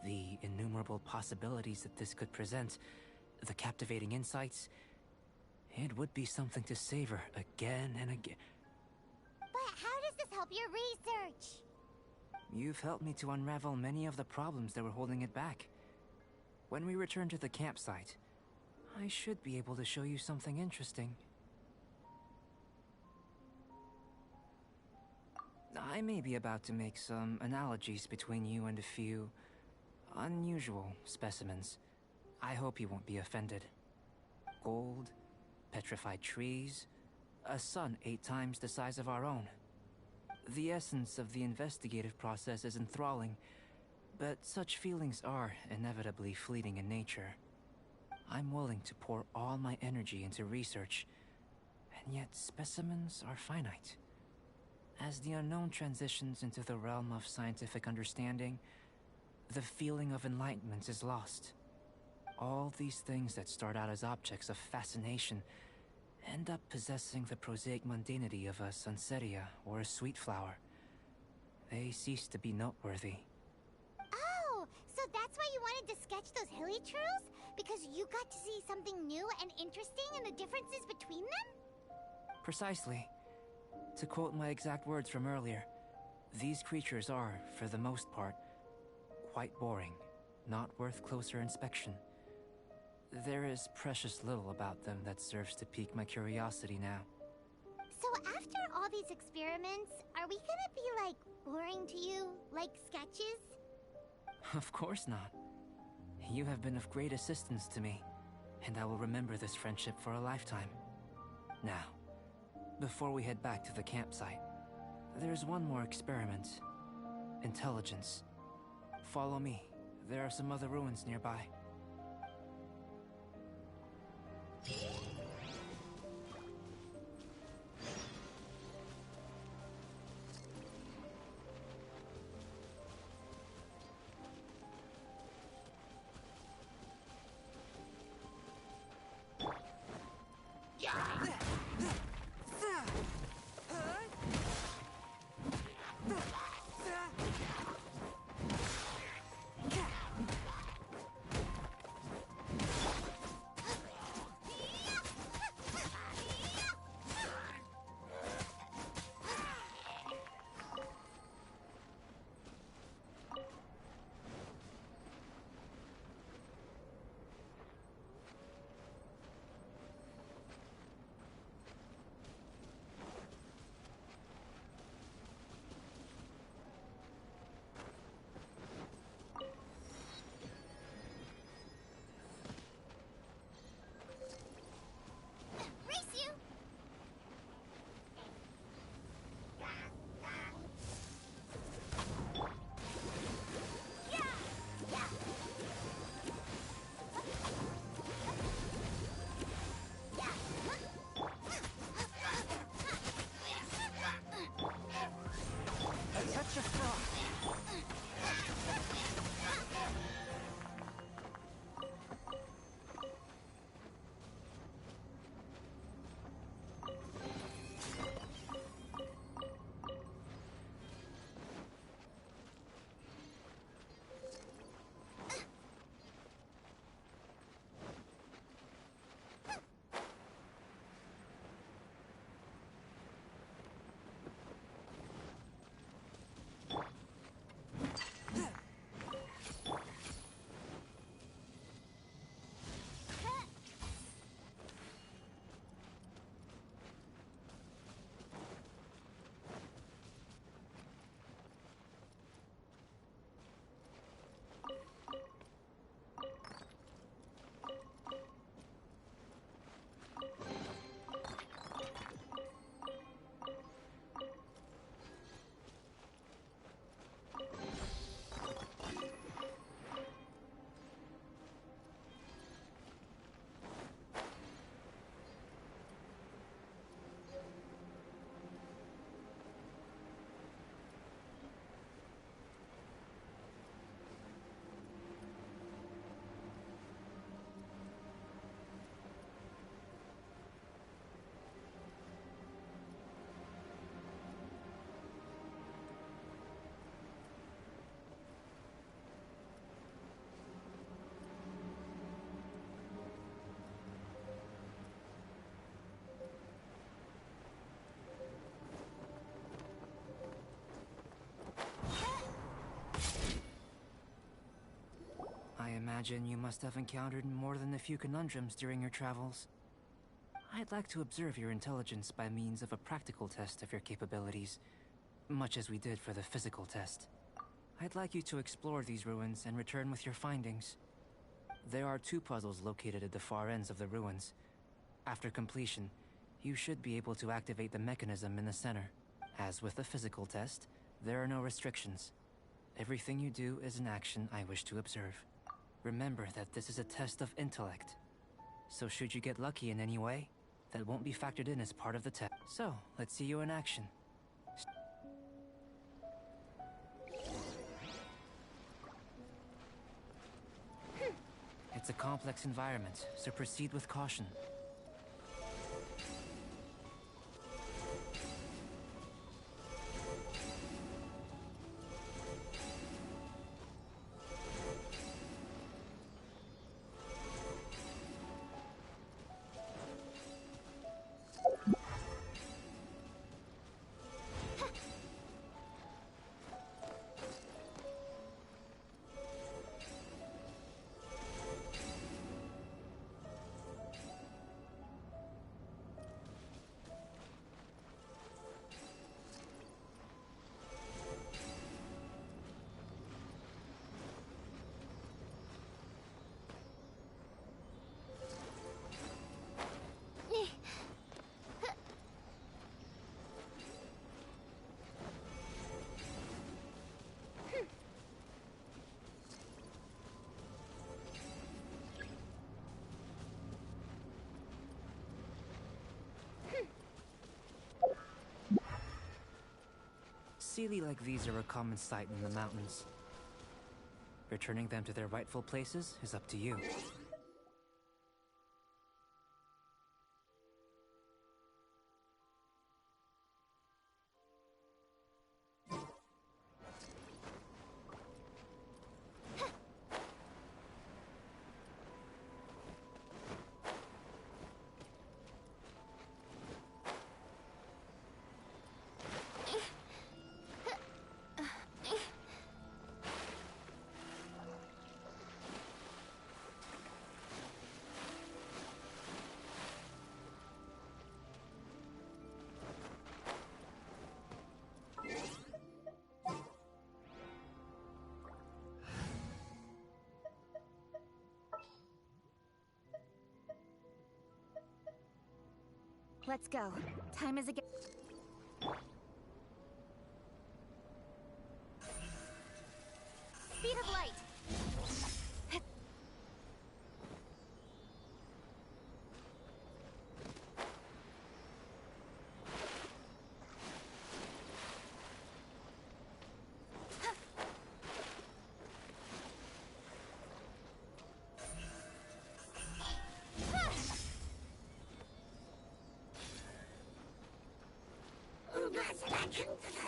The innumerable possibilities that this could present, the captivating insights, it would be something to savor again and again. But how does this help your research? You've helped me to unravel many of the problems that were holding it back. When we return to the campsite, I should be able to show you something interesting. I may be about to make some analogies between you and a few unusual specimens. I hope you won't be offended. Gold, petrified trees, a sun 8 times the size of our own. The essence of the investigative process is enthralling, but such feelings are inevitably fleeting in nature. I'm willing to pour all my energy into research, and yet specimens are finite. As the unknown transitions into the realm of scientific understanding, the feeling of enlightenment is lost. All these things that start out as objects of fascination end up possessing the prosaic mundanity of a sunsetia or a sweet flower. They cease to be noteworthy. Oh, so that's why you wanted to sketch those hilly churls? Because you got to see something new and interesting and the differences between them? Precisely. To quote my exact words from earlier, these creatures are, for the most part, quite boring, not worth closer inspection. There is precious little about them that serves to pique my curiosity now. So after all these experiments, are we gonna be, like, boring to you? Like sketches? Of course not. You have been of great assistance to me, and I will remember this friendship for a lifetime. Now, before we head back to the campsite, there's one more experiment. Intelligence. Follow me. There are some other ruins nearby. imagine you must have encountered more than a few conundrums during your travels. I'd like to observe your intelligence by means of a practical test of your capabilities, much as we did for the physical test. I'd like you to explore these ruins and return with your findings. There are 2 puzzles located at the far ends of the ruins. After completion, you should be able to activate the mechanism in the center. As with the physical test, there are no restrictions. Everything you do is an action I wish to observe. Remember that this is a test of intellect. So should you get lucky in any way, that won't be factored in as part of the test. So, let's see you in action. It's a complex environment, so proceed with caution. Sealy like these are a common sight in the mountains. Returning them to their rightful places is up to you. Let's go. Time is again. Speed of light.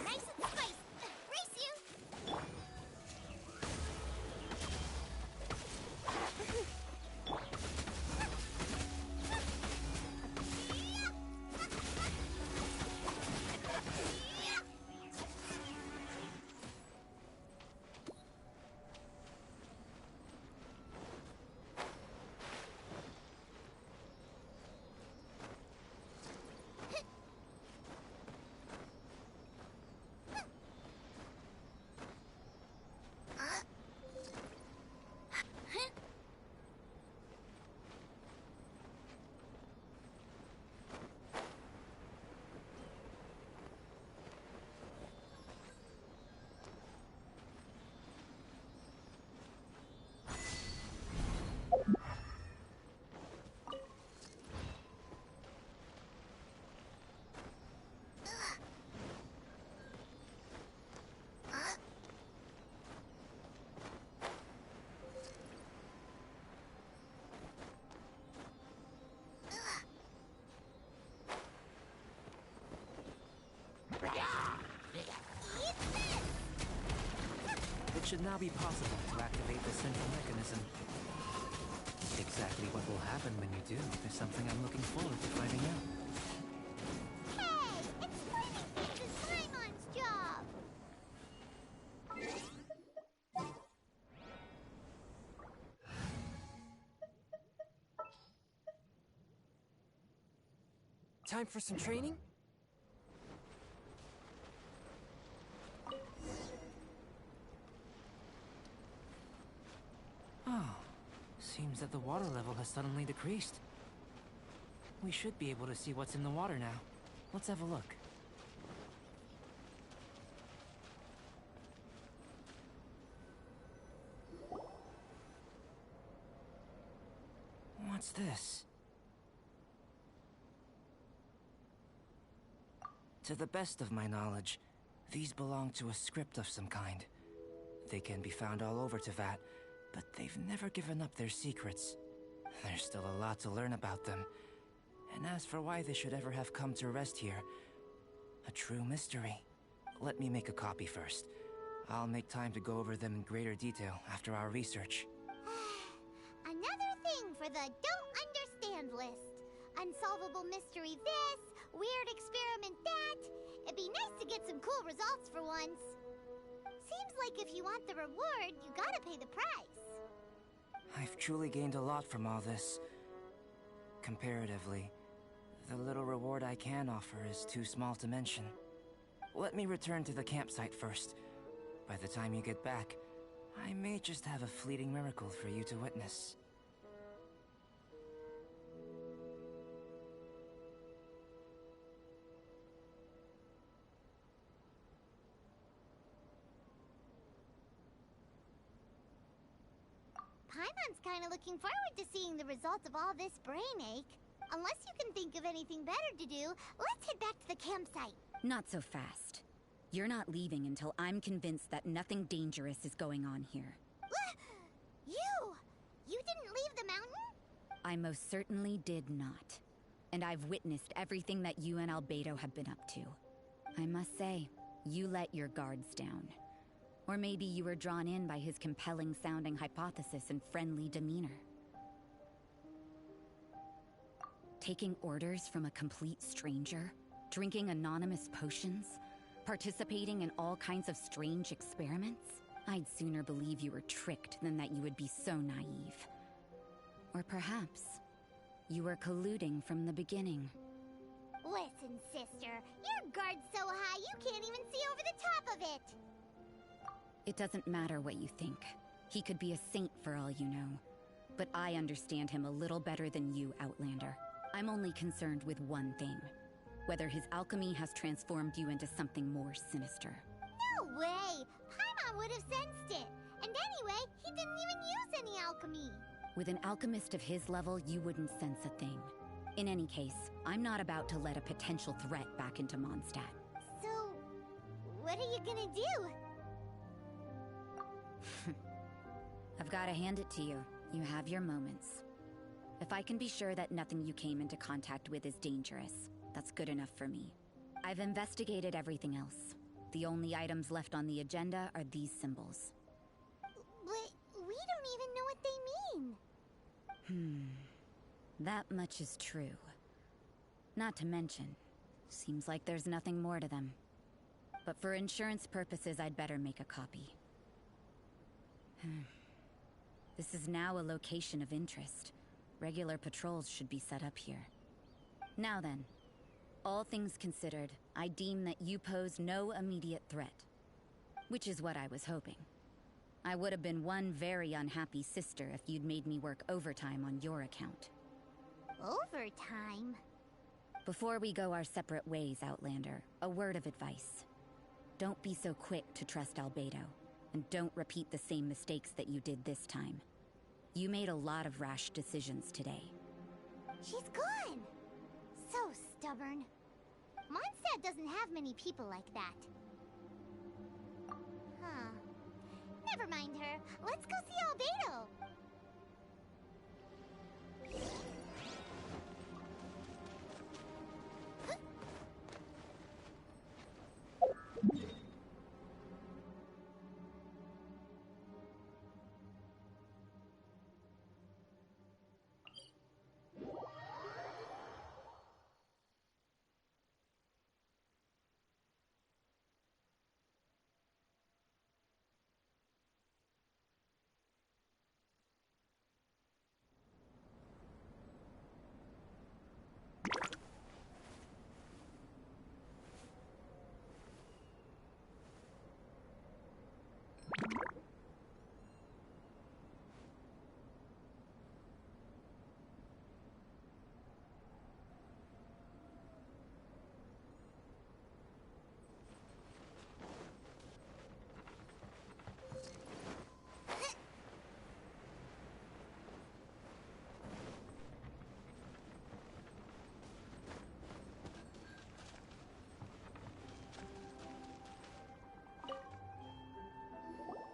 Nice and spicy. Race you. It should now be possible to activate the central mechanism. Exactly what will happen when you do is something I'm looking forward to finding out. Hey, explaining things is Paimon's job. Time for some training? Oh, seems that the water level has suddenly decreased. We should be able to see what's in the water now. Let's have a look. What's this? To the best of my knowledge, these belong to a script of some kind. They can be found all over Teyvat, but they've never given up their secrets. There's still a lot to learn about them. And as for why they should ever have come to rest here, a true mystery. Let me make a copy first. I'll make time to go over them in greater detail after our research. Another thing for the don't understand list. Unsolvable mystery this, weird experiment that. It'd be nice to get some cool results for once. Seems like if you want the reward, you gotta pay the price. I've truly gained a lot from all this. Comparatively, the little reward I can offer is too small to mention. Let me return to the campsite first. By the time you get back, I may just have a fleeting miracle for you to witness. Paimon's kinda looking forward to seeing the results of all this brain ache. Unless you can think of anything better to do, let's head back to the campsite. Not so fast. You're not leaving until I'm convinced that nothing dangerous is going on here. You didn't leave the mountain? I most certainly did not. And I've witnessed everything that you and Albedo have been up to. I must say, you let your guards down. Or maybe you were drawn in by his compelling-sounding hypothesis and friendly demeanor. Taking orders from a complete stranger, drinking anonymous potions, participating in all kinds of strange experiments? I'd sooner believe you were tricked than that you would be so naive. Or perhaps, you were colluding from the beginning. Listen, sister, your guard's so high you can't even see over the top of it. It doesn't matter what you think. He could be a saint for all you know. But I understand him a little better than you, Outlander. I'm only concerned with one thing. Whether his alchemy has transformed you into something more sinister. No way! Paimon would have sensed it. And anyway, he didn't even use any alchemy. With an alchemist of his level, you wouldn't sense a thing. In any case, I'm not about to let a potential threat back into Mondstadt. So, what are you gonna do? I've gotta hand it to you. You have your moments. If I can be sure that nothing you came into contact with is dangerous, that's good enough for me. I've investigated everything else. The only items left on the agenda are these symbols. But we don't even know what they mean. That much is true. Not to mention, seems like there's nothing more to them. But for insurance purposes, I'd better make a copy. This is now a location of interest. Regular patrols should be set up here. Now then, all things considered, I deem that you pose no immediate threat. Which is what I was hoping. I would have been one very unhappy sister if you'd made me work overtime on your account. Overtime? Before we go our separate ways, Outlander, a word of advice. Don't be so quick to trust Albedo, and don't repeat the same mistakes that you did this time. You made a lot of rash decisions today. She's gone! So stubborn. Mondstadt doesn't have many people like that. Huh. Never mind her. Let's go see Albedo!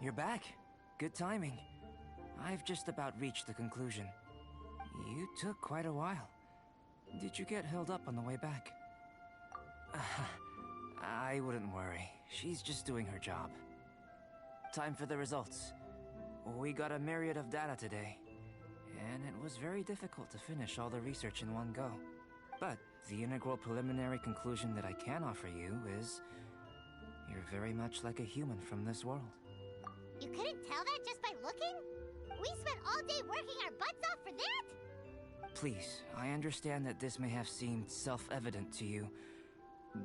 You're back. Good timing. I've just about reached the conclusion. You took quite a while. Did you get held up on the way back? I wouldn't worry. She's just doing her job. Time for the results. We got a myriad of data today, and it was very difficult to finish all the research in one go. But the integral preliminary conclusion that I can offer you is you're very much like a human from this world. You couldn't tell that just by looking? We spent all day working our butts off for that? Please, I understand that this may have seemed self-evident to you,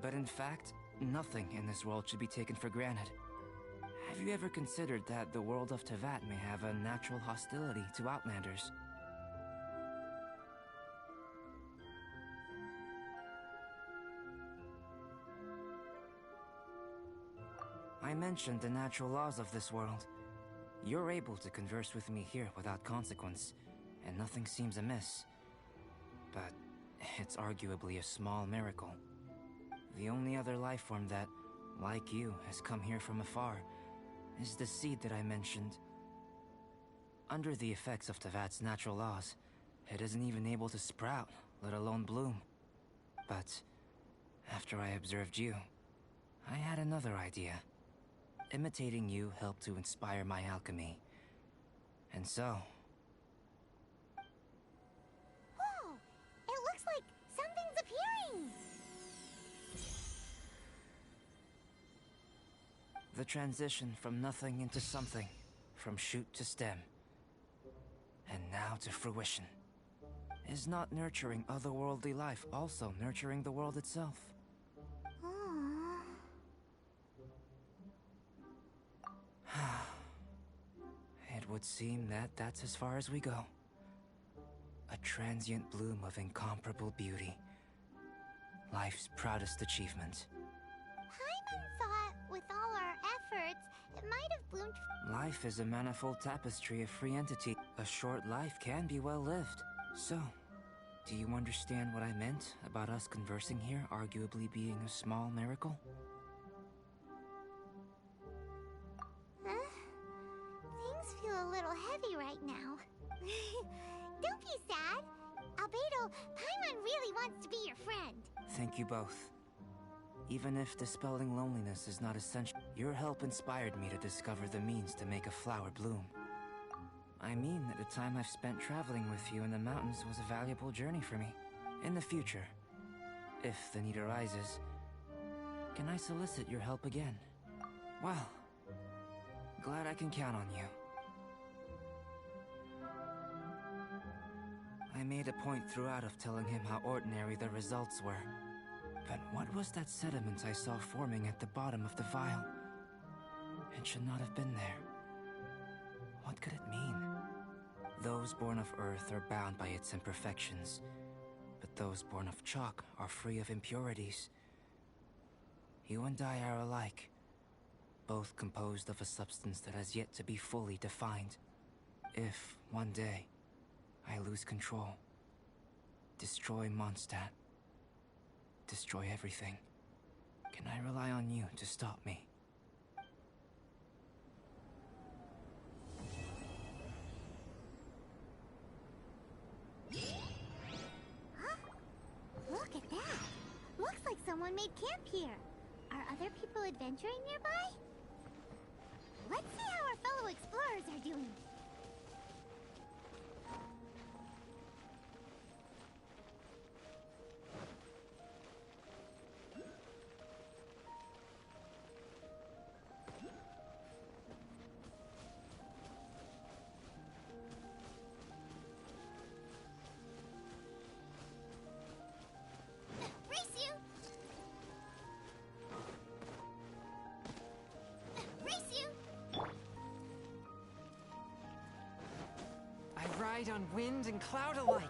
but in fact, nothing in this world should be taken for granted. Have you ever considered that the world of Teyvat may have a natural hostility to Outlanders? I mentioned the natural laws of this world. You're able to converse with me here without consequence, and nothing seems amiss. But it's arguably a small miracle. The only other life form that, like you, has come here from afar is the seed that I mentioned. Under the effects of Teyvat's natural laws, it isn't even able to sprout, let alone bloom. But after I observed you, I had another idea. Imitating you helped to inspire my alchemy. And so... Whoa! It looks like something's appearing! The transition from nothing into something, from shoot to stem, and now to fruition. Is not nurturing otherworldly life also nurturing the world itself? It would seem that that's as far as we go. A transient bloom of incomparable beauty. Life's proudest achievement. Paimon thought, with all our efforts, it might have bloomed. Life is a manifold tapestry of free entity. A short life can be well lived. So, do you understand what I meant about us conversing here arguably being a small miracle? Things feel a little heavy right now. Don't be sad. Albedo, Paimon really wants to be your friend. Thank you both. Even if dispelling loneliness is not essential, your help inspired me to discover the means to make a flower bloom. I mean that the time I've spent traveling with you in the mountains was a valuable journey for me. In the future, if the need arises, can I solicit your help again? Well, glad I can count on you. I made a point throughout of telling him how ordinary the results were. But what was that sediment I saw forming at the bottom of the vial? It should not have been there. What could it mean? Those born of Earth are bound by its imperfections, but those born of chalk are free of impurities. You and I are alike, both composed of a substance that has yet to be fully defined. If, one day, I lose control, destroy Mondstadt, destroy everything, can I rely on you to stop me? Huh? Look at that! Looks like someone made camp here. Are other people adventuring nearby? Let's see how our fellow explorers are doing. Ride on wind and cloud alike.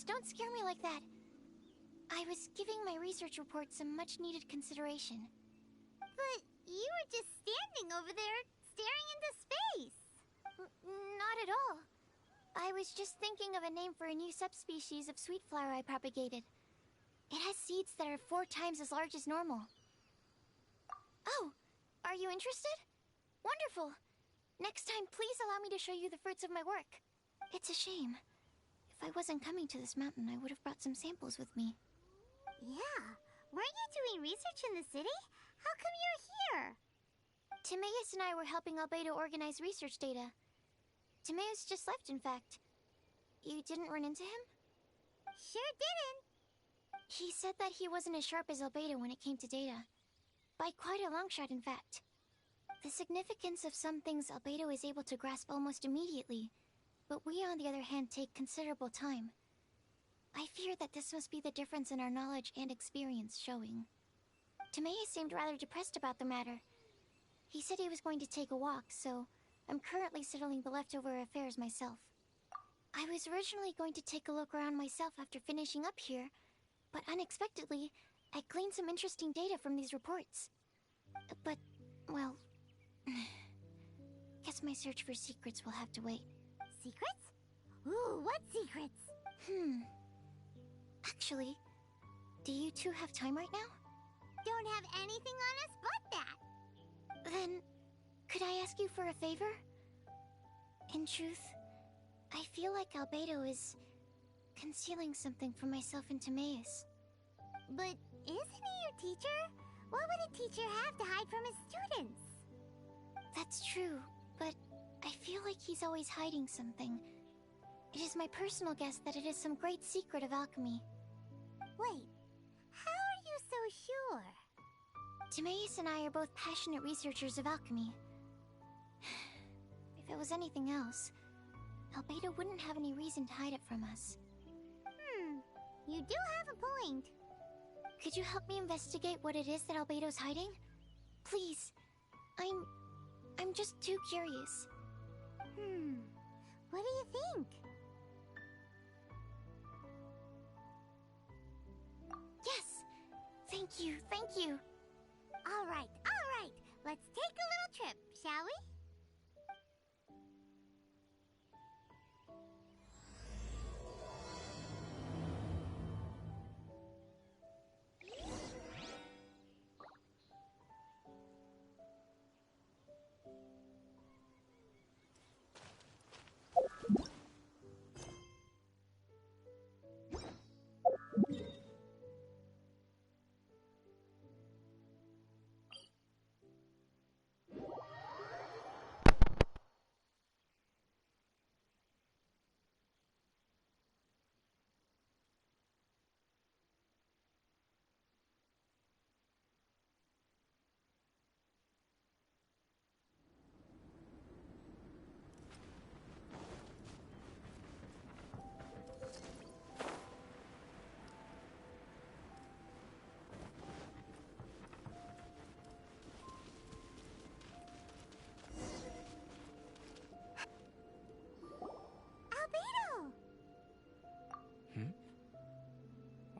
don't scare me like that. I was giving my research report some much-needed consideration. But you were just standing over there, staring into space. Not at all. I was just thinking of a name for a new subspecies of sweet flower I propagated. It has seeds that are 4 times as large as normal. Oh, are you interested? Wonderful. Next time, please allow me to show you the fruits of my work. It's a shame. If I wasn't coming to this mountain, I would have brought some samples with me. Yeah, weren't you doing research in the city? How come you're here? Timaeus and I were helping Albedo organize research data. Timaeus just left, in fact. You didn't run into him? Sure didn't. He said that he wasn't as sharp as Albedo when it came to data. By quite a long shot, in fact. The significance of some things Albedo is able to grasp almost immediately, but we, on the other hand, take considerable time. I fear that this must be the difference in our knowledge and experience showing. Timaeus seemed rather depressed about the matter. He said he was going to take a walk, so I'm currently settling the leftover affairs myself. I was originally going to take a look around myself after finishing up here, but unexpectedly, I gleaned some interesting data from these reports. But, well, guess my search for secrets will have to wait. Secrets? Ooh, what secrets? Actually, do you two have time right now? Don't have anything on us but that. Then, could I ask you for a favor? In truth, I feel like Albedo is concealing something from myself and Timaeus. But isn't he your teacher? What would a teacher have to hide from his students? That's true, but I feel like he's always hiding something. It is my personal guess that it is some great secret of alchemy. Wait, how are you so sure? Timaeus and I are both passionate researchers of alchemy. If it was anything else, Albedo wouldn't have any reason to hide it from us. You do have a point. Could you help me investigate what it is that Albedo's hiding? Please. I'm just too curious. What do you think? Yes! Thank you, thank you. All right. Let's take a little trip, shall we?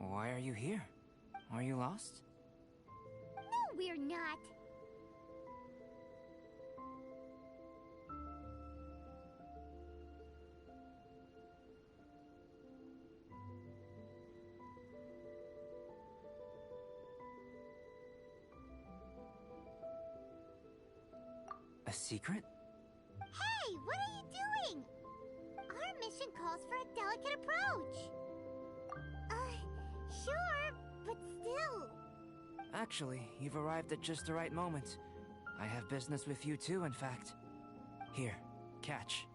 Why are you here? Are you lost? No, we're not. A secret? Hey, what are you doing? Our mission calls for a delicate approach. Sure, but still. Actually, you've arrived at just the right moment. I have business with you too, in fact. Here, catch.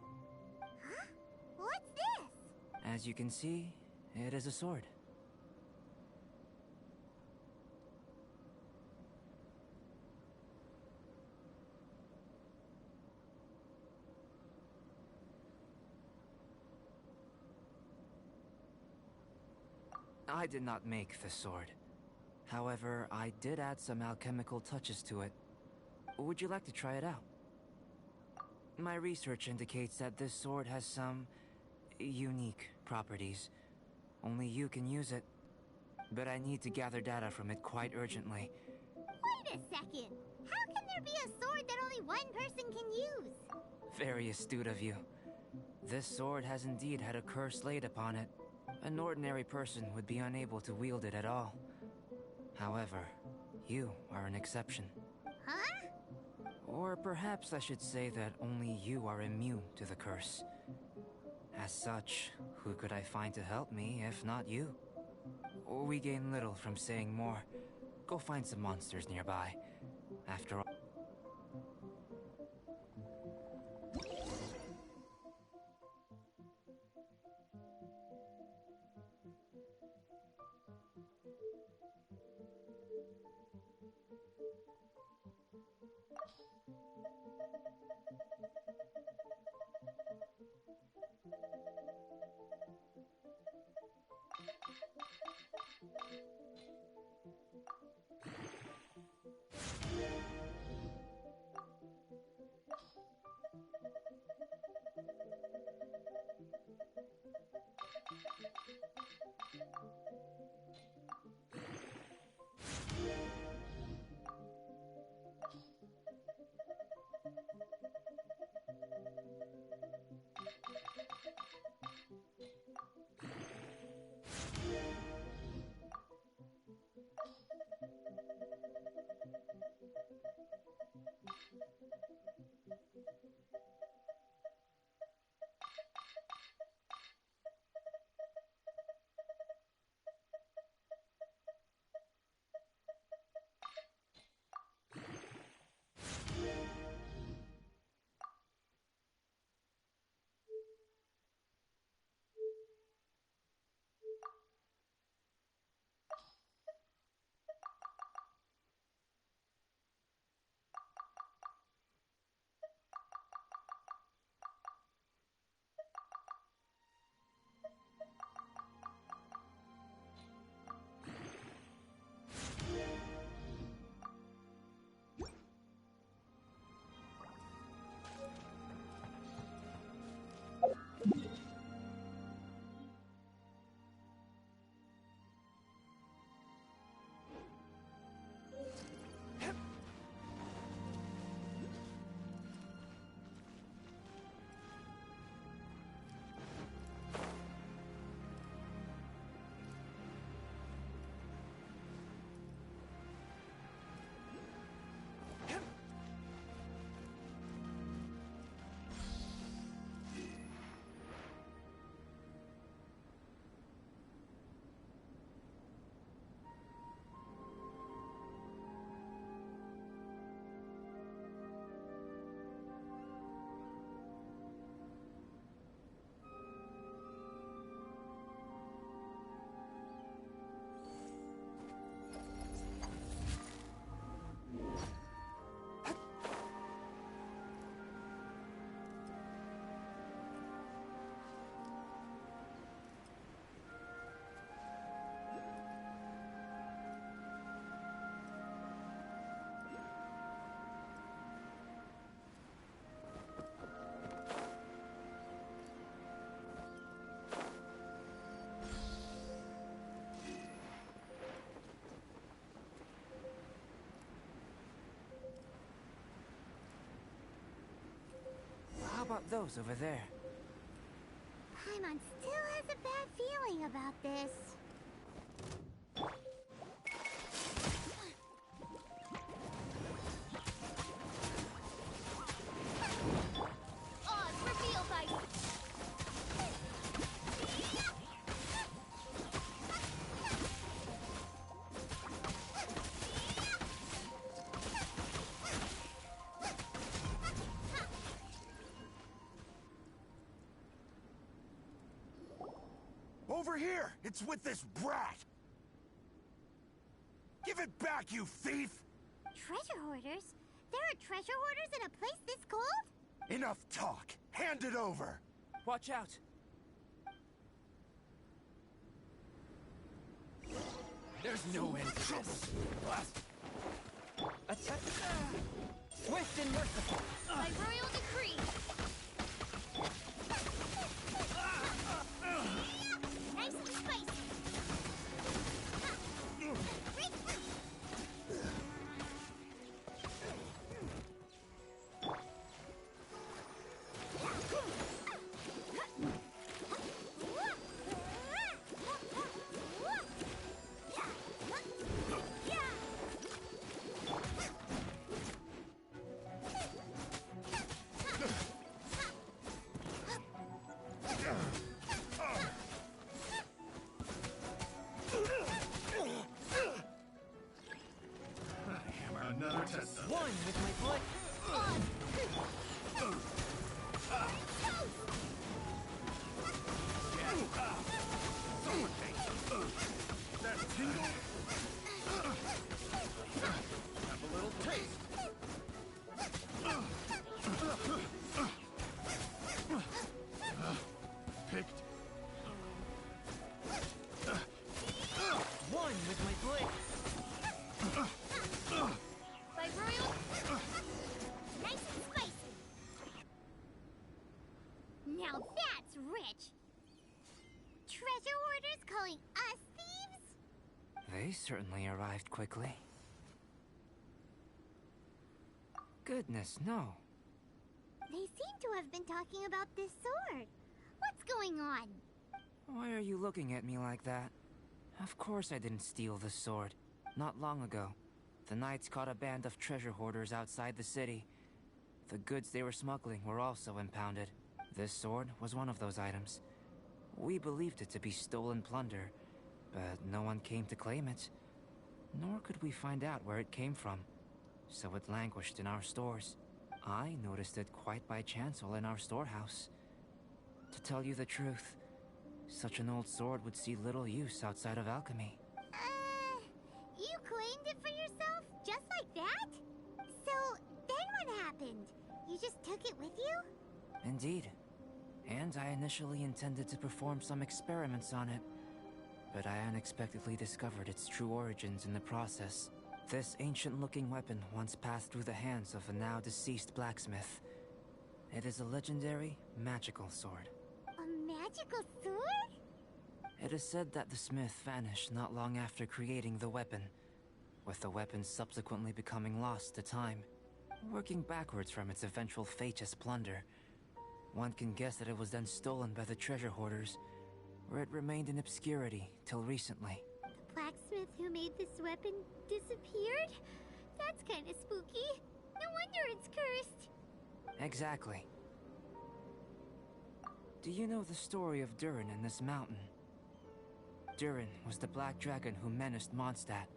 Huh? What's this? As you can see, it is a sword. I did not make the sword. However, I did add some alchemical touches to it. Would you like to try it out? My research indicates that this sword has some unique properties. Only you can use it. But I need to gather data from it quite urgently. Wait a second. How can there be a sword that only one person can use? Very astute of you. This sword has indeed had a curse laid upon it. An ordinary person would be unable to wield it at all. However, you are an exception. Huh? Or perhaps I should say that only you are immune to the curse. As such, who could I find to help me if not you? We gain little from saying more. Go find some monsters nearby. After all... How about those over there? Paimon still has a bad feeling about this. Odds revealed by... Over here! It's with this brat! Give it back, you thief! Treasure hoarders? There are treasure hoarders in a place this cold? Enough talk! Hand it over! Watch out! There's no end to this. Attack. Swift and merciful. By royal decree! Nice and spicy! foot. That tingle? Have a little taste. Picked. One with my foot. By Royal. Nice and spicy. Now that's rich. Treasure hoarders calling us thieves? They certainly arrived quickly. Goodness, no. They seem to have been talking about this sword. What's going on? Why are you looking at me like that? Of course I didn't steal the sword. Not long ago, the Knights caught a band of treasure hoarders outside the city. The goods they were smuggling were also impounded. This sword was one of those items. We believed it to be stolen plunder, but no one came to claim it. Nor could we find out where it came from, so it languished in our stores. I noticed it quite by chance while in our storehouse. To tell you the truth, such an old sword would see little use outside of alchemy. You claimed it for yourself? Just like that? So, then what happened? You just took it with you? Indeed. And I initially intended to perform some experiments on it, but I unexpectedly discovered its true origins in the process. This ancient-looking weapon once passed through the hands of a now-deceased blacksmith. It is a legendary, magical sword. A magical sword? It is said that the smith vanished not long after creating the weapon, with the weapon subsequently becoming lost to time. Working backwards from its eventual fate as plunder, one can guess that it was then stolen by the treasure hoarders, where it remained in obscurity till recently. The blacksmith who made this weapon disappeared? That's kinda spooky. No wonder it's cursed. Exactly. Do you know the story of Durin and this mountain? Durin was the black dragon who menaced Mondstadt,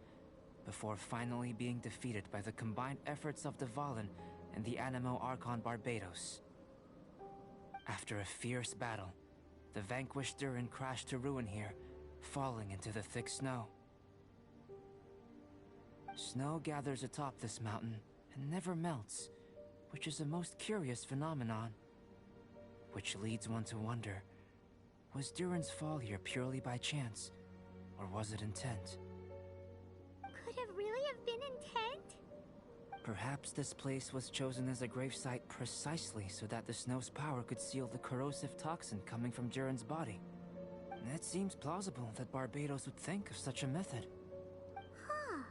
before finally being defeated by the combined efforts of the Valen and the Animo Archon Barbados. After a fierce battle, the vanquished Durin crashed to ruin here, falling into the thick snow. Snow gathers atop this mountain and never melts, which is a most curious phenomenon. Which leads one to wonder, was Durin's fall here purely by chance, or was it intent? Could it really have been intent? Perhaps this place was chosen as a gravesite precisely so that the snow's power could seal the corrosive toxin coming from Durin's body. It seems plausible that Barbados would think of such a method. Huh.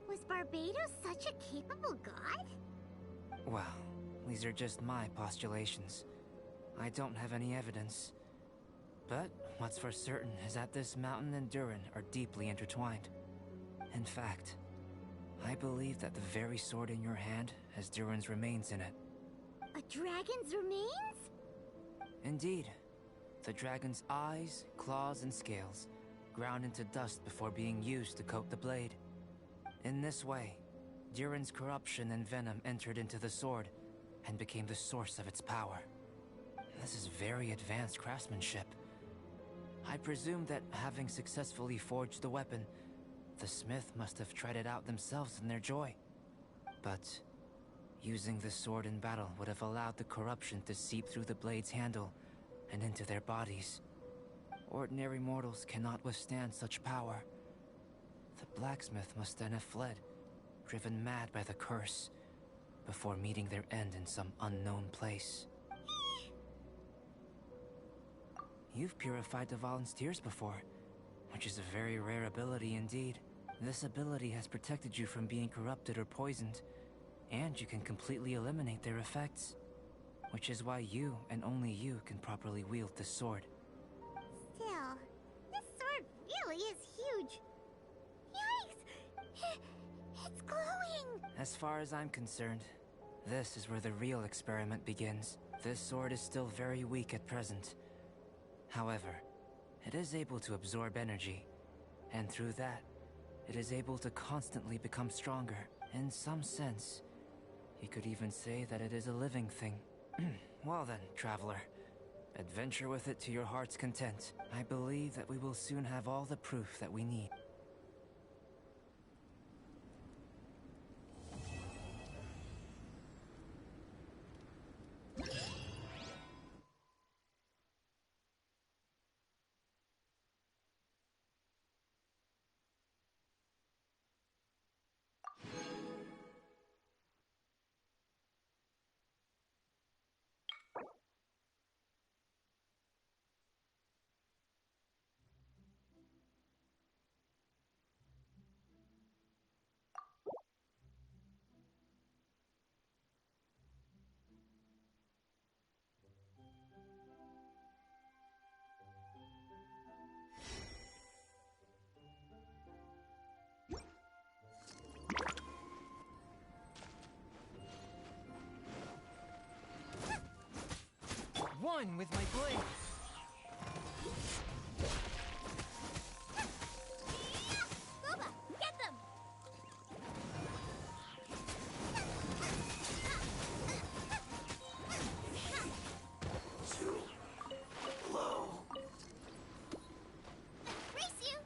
Was Barbados such a capable god? Well, these are just my postulations. I don't have any evidence. But what's for certain is that this mountain and Durin are deeply intertwined. In fact, I believe that the very sword in your hand has Durin's remains in it. A dragon's remains? Indeed. The dragon's eyes, claws, and scales ground into dust before being used to coat the blade. In this way, Durin's corruption and venom entered into the sword and became the source of its power. This is very advanced craftsmanship. I presume that having successfully forged the weapon, the smith must have tried it out themselves in their joy. But using the sword in battle would have allowed the corruption to seep through the blade's handle and into their bodies. Ordinary mortals cannot withstand such power. The blacksmith must then have fled, driven mad by the curse, before meeting their end in some unknown place. You've purified the volunteers before, which is a very rare ability indeed. This ability has protected you from being corrupted or poisoned, and you can completely eliminate their effects. Which is why you, and only you, can properly wield this sword. Still, this sword really is huge. Yikes! It's glowing! As far as I'm concerned, this is where the real experiment begins. This sword is still very weak at present. However, it is able to absorb energy, and through that, it is able to constantly become stronger. In some sense, you could even say that it is a living thing. Well then, traveler. Adventure with it to your heart's content. I believe that we will soon have all the proof that we need. One with my blade. Boba, get them! Too low. Race you!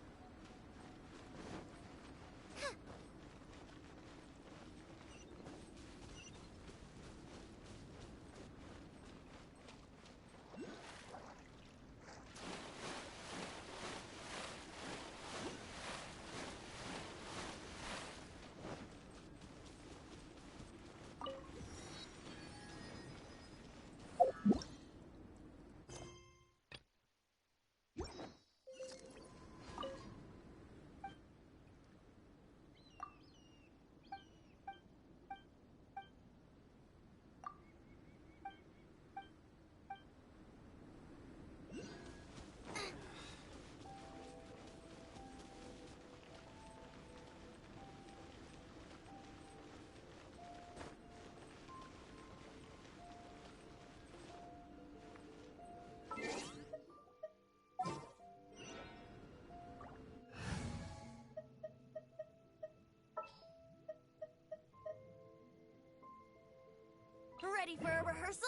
Ready for a rehearsal?